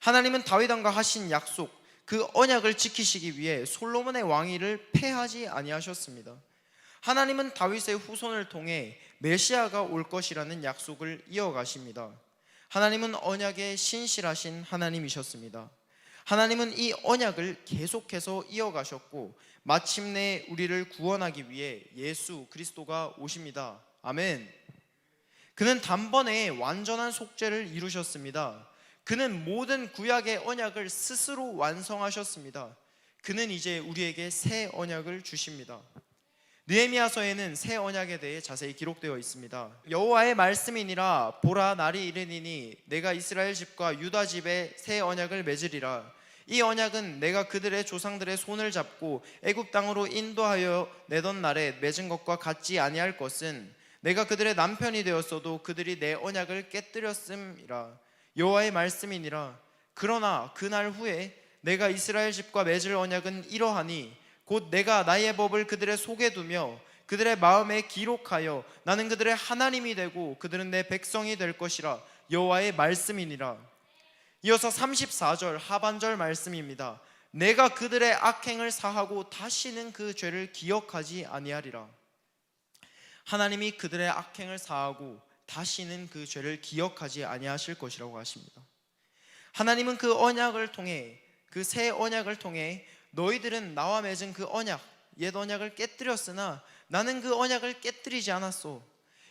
하나님은 다윗 왕과 하신 약속, 그 언약을 지키시기 위해 솔로몬의 왕위를 폐하지 아니하셨습니다. 하나님은 다윗의 후손을 통해 메시아가 올 것이라는 약속을 이어가십니다. 하나님은 언약에 신실하신 하나님이셨습니다. 하나님은 이 언약을 계속해서 이어가셨고 마침내 우리를 구원하기 위해 예수 그리스도가 오십니다. 아멘. 그는 단번에 완전한 속죄를 이루셨습니다. 그는 모든 구약의 언약을 스스로 완성하셨습니다. 그는 이제 우리에게 새 언약을 주십니다. 느헤미야서에는 새 언약에 대해 자세히 기록되어 있습니다. 여호와의 말씀이니라. 보라, 날이 이르니니 내가 이스라엘 집과 유다 집에 새 언약을 맺으리라. 이 언약은 내가 그들의 조상들의 손을 잡고 애굽 땅으로 인도하여 내던 날에 맺은 것과 같지 아니할 것은 내가 그들의 남편이 되었어도 그들이 내 언약을 깨뜨렸음이라. 여호와의 말씀이니라. 그러나 그날 후에 내가 이스라엘 집과 맺을 언약은 이러하니 곧 내가 나의 법을 그들의 속에 두며 그들의 마음에 기록하여 나는 그들의 하나님이 되고 그들은 내 백성이 될 것이라. 여호와의 말씀이니라. 이어서 34절 하반절 말씀입니다. 내가 그들의 악행을 사하고 다시는 그 죄를 기억하지 아니하리라. 하나님이 그들의 악행을 사하고 다시는 그 죄를 기억하지 아니하실 것이라고 하십니다. 하나님은 그 언약을 통해, 그 새 언약을 통해 너희들은 나와 맺은 그 언약, 옛 언약을 깨뜨렸으나 나는 그 언약을 깨뜨리지 않았소.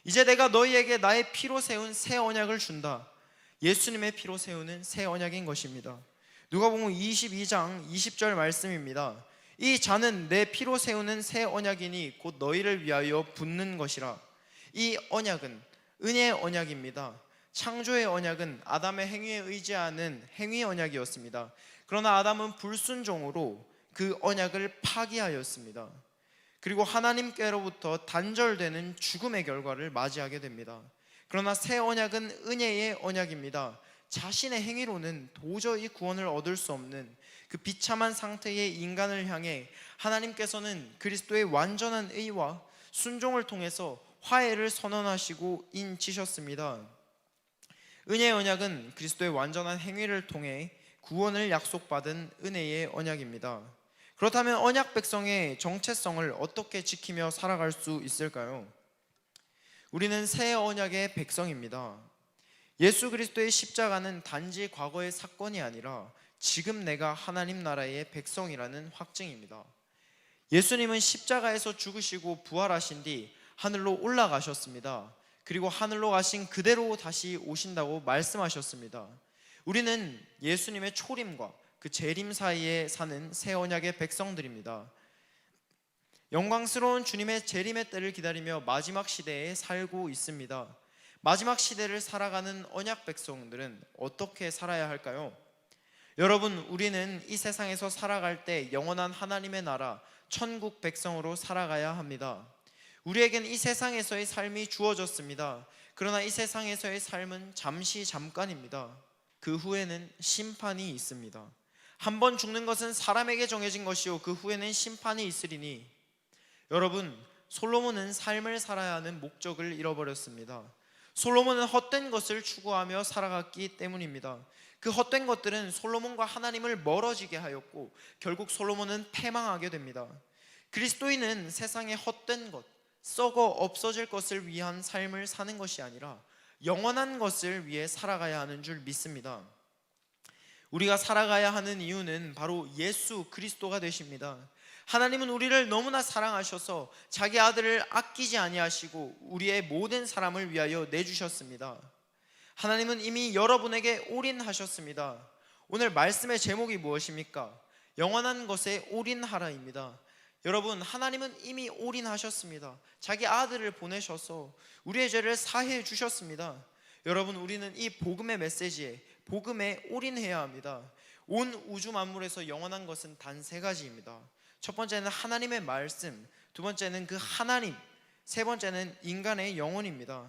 이제 내가 너희에게 나의 피로 세운 새 언약을 준다. 예수님의 피로 세우는 새 언약인 것입니다. 누가복음 22장 20절 말씀입니다. 이 잔은 내 피로 세우는 새 언약이니 곧 너희를 위하여 붓는 것이라. 이 언약은 은혜의 언약입니다. 창조의 언약은 아담의 행위에 의지하는 행위 언약이었습니다. 그러나 아담은 불순종으로 그 언약을 파기하였습니다. 그리고 하나님께로부터 단절되는 죽음의 결과를 맞이하게 됩니다. 그러나 새 언약은 은혜의 언약입니다. 자신의 행위로는 도저히 구원을 얻을 수 없는 그 비참한 상태의 인간을 향해 하나님께서는 그리스도의 완전한 의와 순종을 통해서 화해를 선언하시고 인치셨습니다. 은혜의 언약은 그리스도의 완전한 행위를 통해 구원을 약속받은 은혜의 언약입니다. 그렇다면 언약 백성의 정체성을 어떻게 지키며 살아갈 수 있을까요? 우리는 새 언약의 백성입니다. 예수 그리스도의 십자가는 단지 과거의 사건이 아니라 지금 내가 하나님 나라의 백성이라는 확증입니다. 예수님은 십자가에서 죽으시고 부활하신 뒤 하늘로 올라가셨습니다. 그리고 하늘로 가신 그대로 다시 오신다고 말씀하셨습니다. 우리는 예수님의 초림과 그 재림 사이에 사는 새 언약의 백성들입니다. 영광스러운 주님의 재림의 때를 기다리며 마지막 시대에 살고 있습니다. 마지막 시대를 살아가는 언약 백성들은 어떻게 살아야 할까요? 여러분, 우리는 이 세상에서 살아갈 때 영원한 하나님의 나라, 천국 백성으로 살아가야 합니다. 우리에겐 이 세상에서의 삶이 주어졌습니다. 그러나 이 세상에서의 삶은 잠깐입니다. 그 후에는 심판이 있습니다. 한 번 죽는 것은 사람에게 정해진 것이요 그 후에는 심판이 있으리니. 여러분, 솔로몬은 삶을 살아야 하는 목적을 잃어버렸습니다. 솔로몬은 헛된 것을 추구하며 살아갔기 때문입니다. 그 헛된 것들은 솔로몬과 하나님을 멀어지게 하였고 결국 솔로몬은 패망하게 됩니다. 그리스도인은 세상의 헛된 것, 썩어 없어질 것을 위한 삶을 사는 것이 아니라 영원한 것을 위해 살아가야 하는 줄 믿습니다. 우리가 살아가야 하는 이유는 바로 예수 그리스도가 되십니다. 하나님은 우리를 너무나 사랑하셔서 자기 아들을 아끼지 아니하시고 우리의 모든 사람을 위하여 내주셨습니다. 하나님은 이미 여러분에게 올인하셨습니다. 오늘 말씀의 제목이 무엇입니까? 영원한 것에 올인하라입니다. 여러분, 하나님은 이미 올인하셨습니다. 자기 아들을 보내셔서 우리의 죄를 사해 주셨습니다. 여러분, 우리는 이 복음의 메시지에, 복음에 올인해야 합니다. 온 우주 만물에서 영원한 것은 단 세 가지입니다. 첫 번째는 하나님의 말씀, 두 번째는 그 하나님, 세 번째는 인간의 영혼입니다.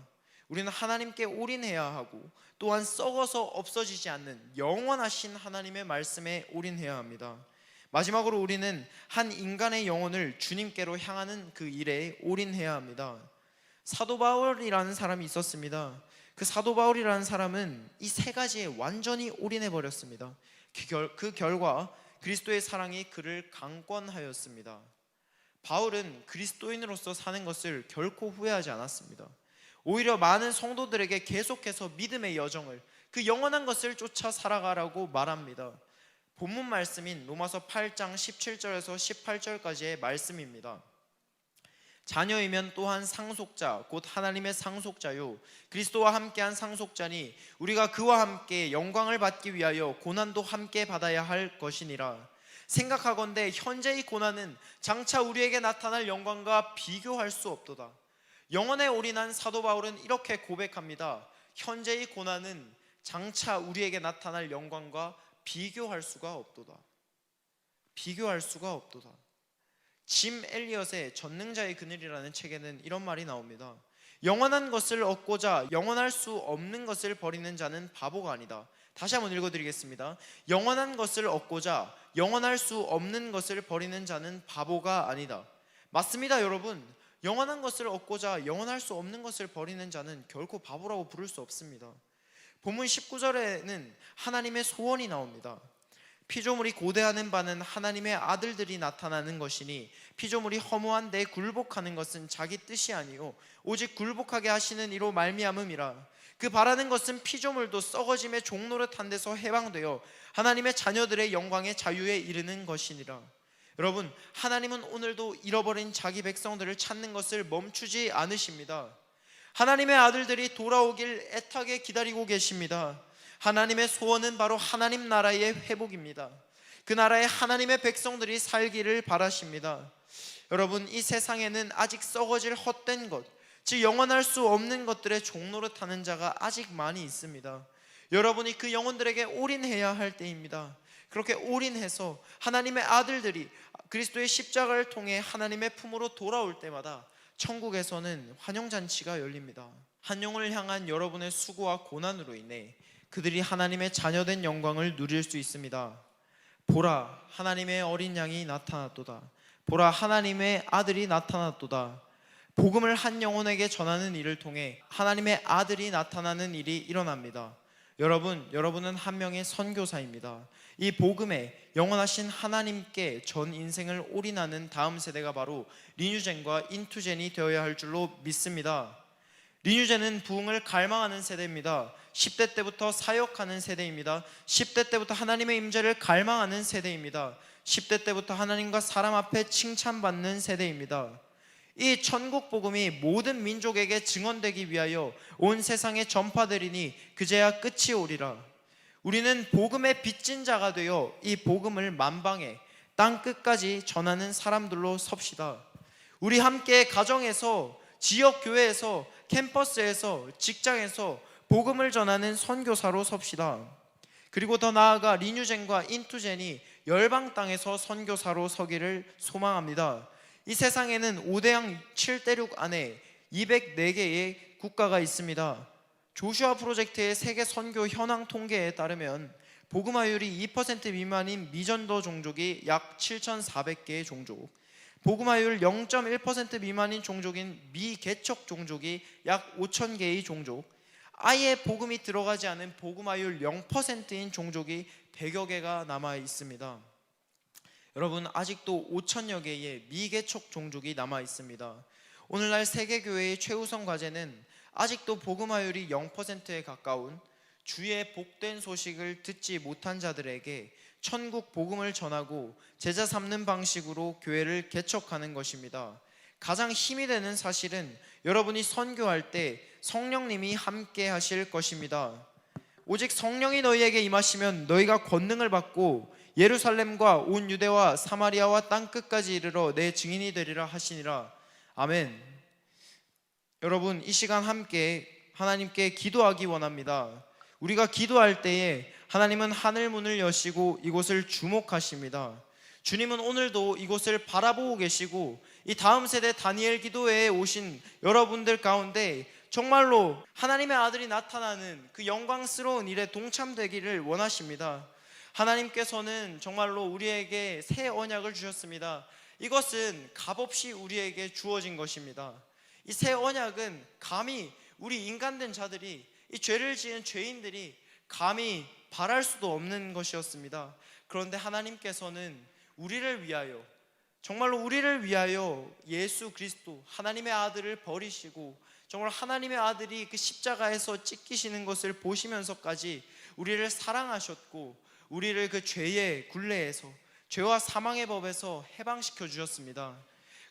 우리는 하나님께 올인해야 하고 또한 썩어서 없어지지 않는 영원하신 하나님의 말씀에 올인해야 합니다. 마지막으로 우리는 한 인간의 영혼을 주님께로 향하는 그 일에 올인해야 합니다. 사도 바울이라는 사람이 있었습니다. 그 사도 바울이라는 사람은 이 세 가지에 완전히 올인해 버렸습니다. 그 결과 그리스도의 사랑이 그를 강권하였습니다. 바울은 그리스도인으로서 사는 것을 결코 후회하지 않았습니다. 오히려 많은 성도들에게 계속해서 믿음의 여정을, 그 영원한 것을 쫓아 살아가라고 말합니다. 본문 말씀인 로마서 8장 17절에서 18절까지의 말씀입니다. 자녀이면 또한 상속자, 곧 하나님의 상속자요 그리스도와 함께한 상속자니 우리가 그와 함께 영광을 받기 위하여 고난도 함께 받아야 할 것이니라. 생각하건대 현재의 고난은 장차 우리에게 나타날 영광과 비교할 수 없도다. 영원에 올인한 사도 바울은 이렇게 고백합니다. 현재의 고난은 장차 우리에게 나타날 영광과 비교할 수가 없도다. 비교할 수가 없도다. 짐 엘리엇의 전능자의 그늘이라는 책에는 이런 말이 나옵니다. 영원한 것을 얻고자 영원할 수 없는 것을 버리는 자는 바보가 아니다. 다시 한번 읽어드리겠습니다. 영원한 것을 얻고자 영원할 수 없는 것을 버리는 자는 바보가 아니다. 맞습니다, 여러분. 영원한 것을 얻고자 영원할 수 없는 것을 버리는 자는 결코 바보라고 부를 수 없습니다. 본문 19절에는 하나님의 소원이 나옵니다. 피조물이 고대하는 바는 하나님의 아들들이 나타나는 것이니 피조물이 허무한 데 굴복하는 것은 자기 뜻이 아니요 오직 굴복하게 하시는 이로 말미암음이라. 그 바라는 것은 피조물도 썩어짐의 종노릇한 데서 해방되어 하나님의 자녀들의 영광의 자유에 이르는 것이니라. 여러분, 하나님은 오늘도 잃어버린 자기 백성들을 찾는 것을 멈추지 않으십니다. 하나님의 아들들이 돌아오길 애타게 기다리고 계십니다. 하나님의 소원은 바로 하나님 나라의 회복입니다. 그 나라에 하나님의 백성들이 살기를 바라십니다. 여러분, 이 세상에는 아직 썩어질 헛된 것, 즉 영원할 수 없는 것들의 종노릇하는 자가 아직 많이 있습니다. 여러분이 그 영혼들에게 올인해야 할 때입니다. 그렇게 올인해서 하나님의 아들들이 그리스도의 십자가를 통해 하나님의 품으로 돌아올 때마다 천국에서는 환영잔치가 열립니다. 한 영혼을 향한 여러분의 수고와 고난으로 인해 그들이 하나님의 자녀된 영광을 누릴 수 있습니다. 보라, 하나님의 어린 양이 나타났도다. 보라, 하나님의 아들이 나타났도다. 복음을 한 영혼에게 전하는 일을 통해 하나님의 아들이 나타나는 일이 일어납니다. 여러분은 한 명의 선교사입니다. 이 복음에 영원하신 하나님께 전 인생을 올인하는 다음 세대가 바로 린유젠과 인투젠이 되어야 할 줄로 믿습니다. 린유젠은 부흥을 갈망하는 세대입니다. 10대 때부터 사역하는 세대입니다. 10대 때부터 하나님의 임재를 갈망하는 세대입니다. 10대 때부터 하나님과 사람 앞에 칭찬받는 세대입니다. 이 천국 복음이 모든 민족에게 증언되기 위하여 온 세상에 전파되리니 그제야 끝이 오리라. 우리는 복음의 빚진 자가 되어 이 복음을 만방에 땅 끝까지 전하는 사람들로 섭시다. 우리 함께 가정에서, 지역 교회에서, 캠퍼스에서, 직장에서 복음을 전하는 선교사로 섭시다. 그리고 더 나아가 린유젠과 인투젠이 열방 땅에서 선교사로 서기를 소망합니다. 이 세상에는 5대양 7대륙 안에 204개의 국가가 있습니다. 조슈아 프로젝트의 세계 선교 현황 통계에 따르면 복음화율이 2% 미만인 미전도 종족이 약 7,400개의 종족, 복음화율 0.1% 미만인 종족인 미개척 종족이 약 5,000개의 종족, 아예 복음이 들어가지 않은 복음화율 0%인 종족이 100여 개가 남아 있습니다. 여러분, 아직도 5,000여 개의 미개척 종족이 남아 있습니다. 오늘날 세계교회의 최우선 과제는 아직도 복음화율이 0%에 가까운 주의 복된 소식을 듣지 못한 자들에게 천국 복음을 전하고 제자 삼는 방식으로 교회를 개척하는 것입니다. 가장 힘이 되는 사실은 여러분이 선교할 때 성령님이 함께 하실 것입니다. 오직 성령이 너희에게 임하시면 너희가 권능을 받고 예루살렘과 온 유대와 사마리아와 땅 끝까지 이르러 내 증인이 되리라 하시니라. 아멘. 여러분, 이 시간 함께 하나님께 기도하기 원합니다. 우리가 기도할 때에 하나님은 하늘 문을 여시고 이곳을 주목하십니다. 주님은 오늘도 이곳을 바라보고 계시고 이 다음 세대 다니엘 기도회에 오신 여러분들 가운데 정말로 하나님의 아들이 나타나는 그 영광스러운 일에 동참되기를 원하십니다. 하나님께서는 정말로 우리에게 새 언약을 주셨습니다. 이것은 값없이 우리에게 주어진 것입니다. 이 새 언약은 감히 우리 인간된 자들이, 이 죄를 지은 죄인들이 감히 바랄 수도 없는 것이었습니다. 그런데 하나님께서는 우리를 위하여, 정말로 우리를 위하여 예수 그리스도 하나님의 아들을 버리시고 정말 하나님의 아들이 그 십자가에서 찢기시는 것을 보시면서까지 우리를 사랑하셨고 우리를 그 죄의 굴레에서, 죄와 사망의 법에서 해방시켜 주셨습니다.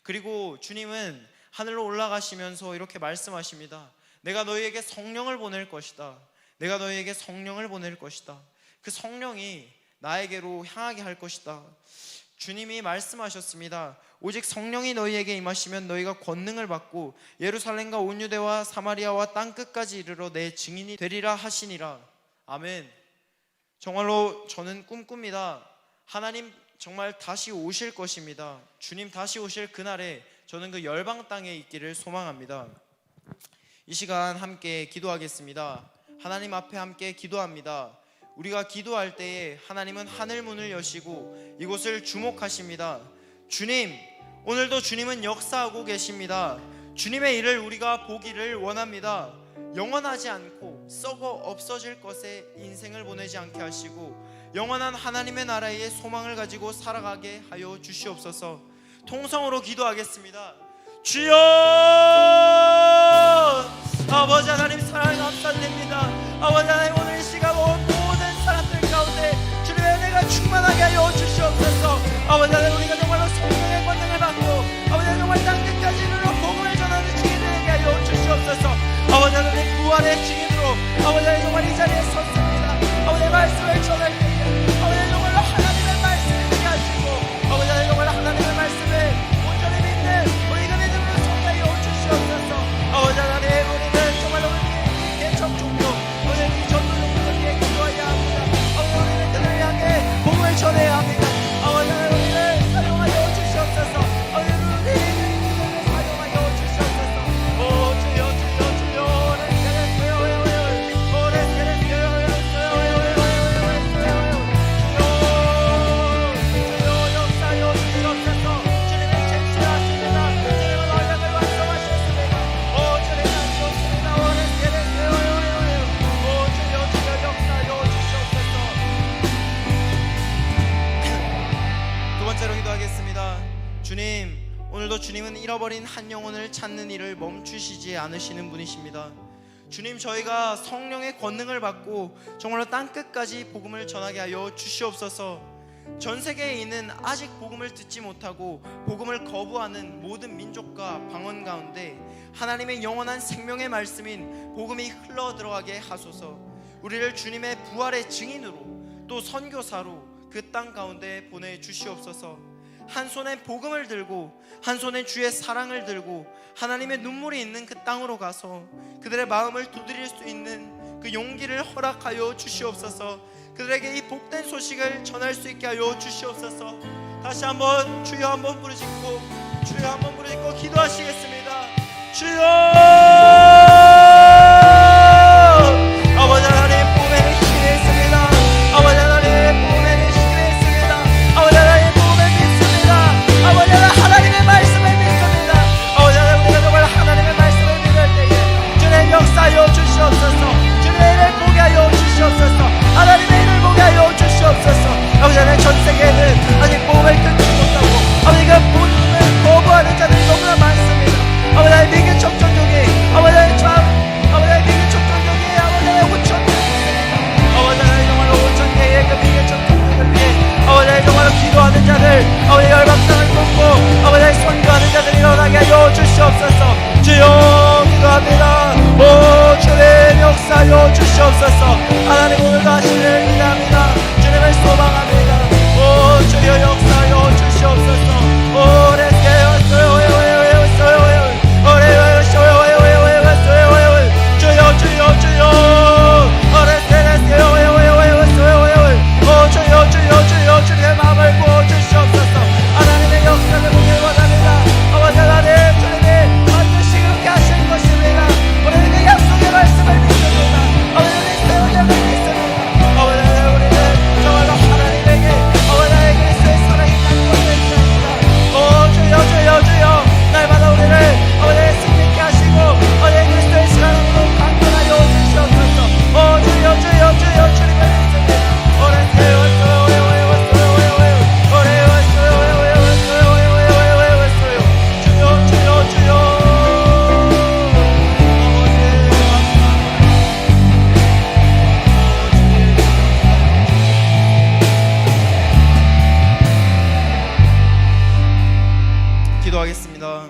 그리고 주님은 하늘로 올라가시면서 이렇게 말씀하십니다. 내가 너희에게 성령을 보낼 것이다. 내가 너희에게 성령을 보낼 것이다. 그 성령이 나에게로 향하게 할 것이다. 주님이 말씀하셨습니다. 오직 성령이 너희에게 임하시면 너희가 권능을 받고 예루살렘과 온 유대와 사마리아와 땅 끝까지 이르러 내 증인이 되리라 하시니라. 아멘. 정말로 저는 꿈꿉니다. 하나님 정말 다시 오실 것입니다. 주님 다시 오실 그날에 저는 그 열방 땅에 있기를 소망합니다. 이 시간 함께 기도하겠습니다. 하나님 앞에 함께 기도합니다. 우리가 기도할 때에 하나님은 하늘 문을 여시고 이곳을 주목하십니다. 주님, 오늘도 주님은 역사하고 계십니다. 주님의 일을 우리가 보기를 원합니다. 영원하지 않고 썩어 없어질 것에 인생을 보내지 않게 하시고 영원한 하나님의 나라에 소망을 가지고 살아가게 하여 주시옵소서. 통성으로 기도하겠습니다. 주여, 아버지 하나님 사랑 감사드립니다. 아버지 하나님, 오늘 이 시간 온 모든 사람들 가운데 주님의 은혜가 충만하게 하여 주시옵소서. 아버지 하나님, 우리가 정말로 성령의 권능을 받고 아버지 하나님, 정말 땅끝까지 이르러 복음을 전하는 증인되게 하여 주시옵소서. 아버지 하나님, 부활의 증인으로 아버지 하나님 정말 이 자리에 섰습니다. 아버지 말씀을 전할 때에 아버지 하나님 정말로 하나님의 말씀을 듣게 하시고 아버지 하나님 정말로 하나님의 말씀을 온전히 믿는 우리가 믿음으로 성장하여 주시옵소서. 아버지 하나님, 우리는 정말로 우리 개척 종교 오늘 이 전도 종교를 위해 기도해야 합니다. 아버지 우리는 그들을 향해 복음을 전해야 합니다. 아버지 하나님, 우리를 사용하여 주시옵소서. 아버지 우리를 사용하여 주시옵소서. 오 주여 주여 주여 두 번째로 기도하겠습니다. 주님, 오늘도 주님은 잃어버린 한 영혼을 찾는 일을 멈추시지 않으시는 분이십니다. 주님, 저희가 성령의 권능을 받고 정말로 땅끝까지 복음을 전하게 하여 주시옵소서. 전 세계에 있는 아직 복음을 듣지 못하고 복음을 거부하는 모든 민족과 방언 가운데 하나님의 영원한 생명의 말씀인 복음이 흘러 들어가게 하소서. 우리를 주님의 부활의 증인으로 또 선교사로 그 땅 가운데 보내주시옵소서. 한 손에 복음을 들고 한 손에 주의 사랑을 들고 하나님의 눈물이 있는 그 땅으로 가서 그들의 마음을 두드릴 수 있는 그 용기를 허락하여 주시옵소서. 그들에게 이 복된 소식을 전할 수 있게 하여 주시옵소서. 다시 한번 주여 한번 부르짖고 주여 한번 부르짖고 기도하시겠습니다. 주여, 아버지 하나님, 복음에는 힘이 있습니다. 아버지 하나님, 복음에는 힘이 있습니다. 아버지 하나님, 복음을 믿습니다. 아버지 하나님, 하나님의 말씀을 믿습니다. 아버지 하나님, 우리가 정말 하나님의 말씀을 믿을 때에 주님 역사하여 주시옵소서. 주님의 일을 보게 하여 주시옵소서. 하나님의 일을 보게 하여 주시옵소서. 아버지 하나님, 전 세계에는 아직 복음을 듣지 못하고 아버지 그 복음을 거부하는 자들이 너무나 많습니다. 아버지 하나님, 미국 척전족이 아버지 하나님 미국 척전족이 아버지 하나님 5,000개 아버지 하나님 정말로 5,000개의 그 미국 척전족을 위해 아버지 하나님 정말로 기도하는 자들 아버지 열방상을 돕고 아버지 하나님 선교하는 자들이 일어나게 하여 주시옵소서. 주여 기도합니다. 오 주님 역사하여 주시옵소서. 하나님, 오늘도 하시를 기대합니다. 주님을 소망합니다. 오 주여 역사하여 주시옵소서. 오 레스케요 주여 주여 주여 주여 주님의 마음을 부어주시옵소서. 하나님의 역사를 보길 원합니다. 아버지 하나님, 주님이 반드시 그렇게 하실 것입니다. 우리는 그 약속의 말씀을 믿습니다. 아버지 우리 새 언약을 믿습니다. 아버지 하나님, 우리는 정말로 하나님에게 아버지 하나님 그리스도의 사랑이 닿고 있는 자입니다. 오 주여 주여 주여 날마다 우리를 아버지 하나님 승리케 하시고 아버지 하나님 그리스도의 사랑으로 강건하여 주시옵소서. 오 주여 주여 주여 주님을 믿습니다. 기도하겠습니다.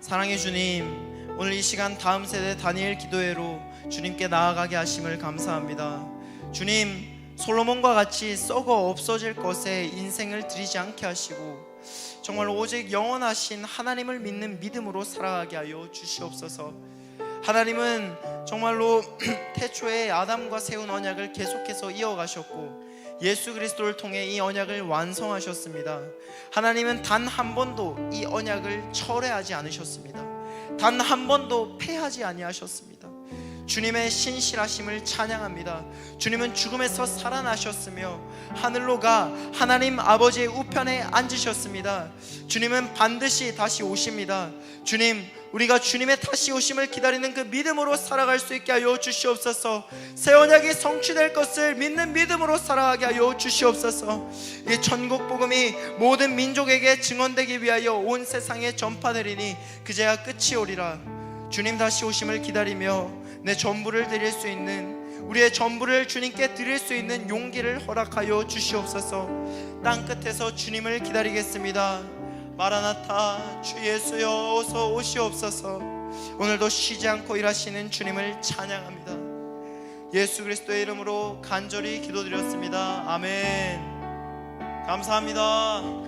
사랑의 주님, 오늘 이 시간 다음 세대 다니엘 기도회로 주님께 나아가게 하심을 감사합니다. 주님, 솔로몬과 같이 썩어 없어질 것에 인생을 들이지 않게 하시고 정말 오직 영원하신 하나님을 믿는 믿음으로 살아가게 하여 주시옵소서. 하나님은 정말로 태초에 아담과 세운 언약을 계속해서 이어가셨고 예수 그리스도를 통해 이 언약을 완성하셨습니다. 하나님은 단 한 번도 이 언약을 철회하지 않으셨습니다. 단 한 번도 폐하지 아니하셨습니다. 주님의 신실하심을 찬양합니다. 주님은 죽음에서 살아나셨으며 하늘로 가 하나님 아버지의 우편에 앉으셨습니다. 주님은 반드시 다시 오십니다. 주님, 우리가 주님의 다시 오심을 기다리는 그 믿음으로 살아갈 수 있게 하여 주시옵소서. 새 언약이 성취될 것을 믿는 믿음으로 살아가게 하여 주시옵소서. 이 천국 복음이 모든 민족에게 증언되기 위하여 온 세상에 전파되리니 그제야 끝이 오리라. 주님 다시 오심을 기다리며 내 전부를 드릴 수 있는, 우리의 전부를 주님께 드릴 수 있는 용기를 허락하여 주시옵소서. 땅끝에서 주님을 기다리겠습니다. 마라나타, 주 예수여 어서 오시옵소서. 오늘도 쉬지 않고 일하시는 주님을 찬양합니다. 예수 그리스도의 이름으로 간절히 기도드렸습니다. 아멘. 감사합니다.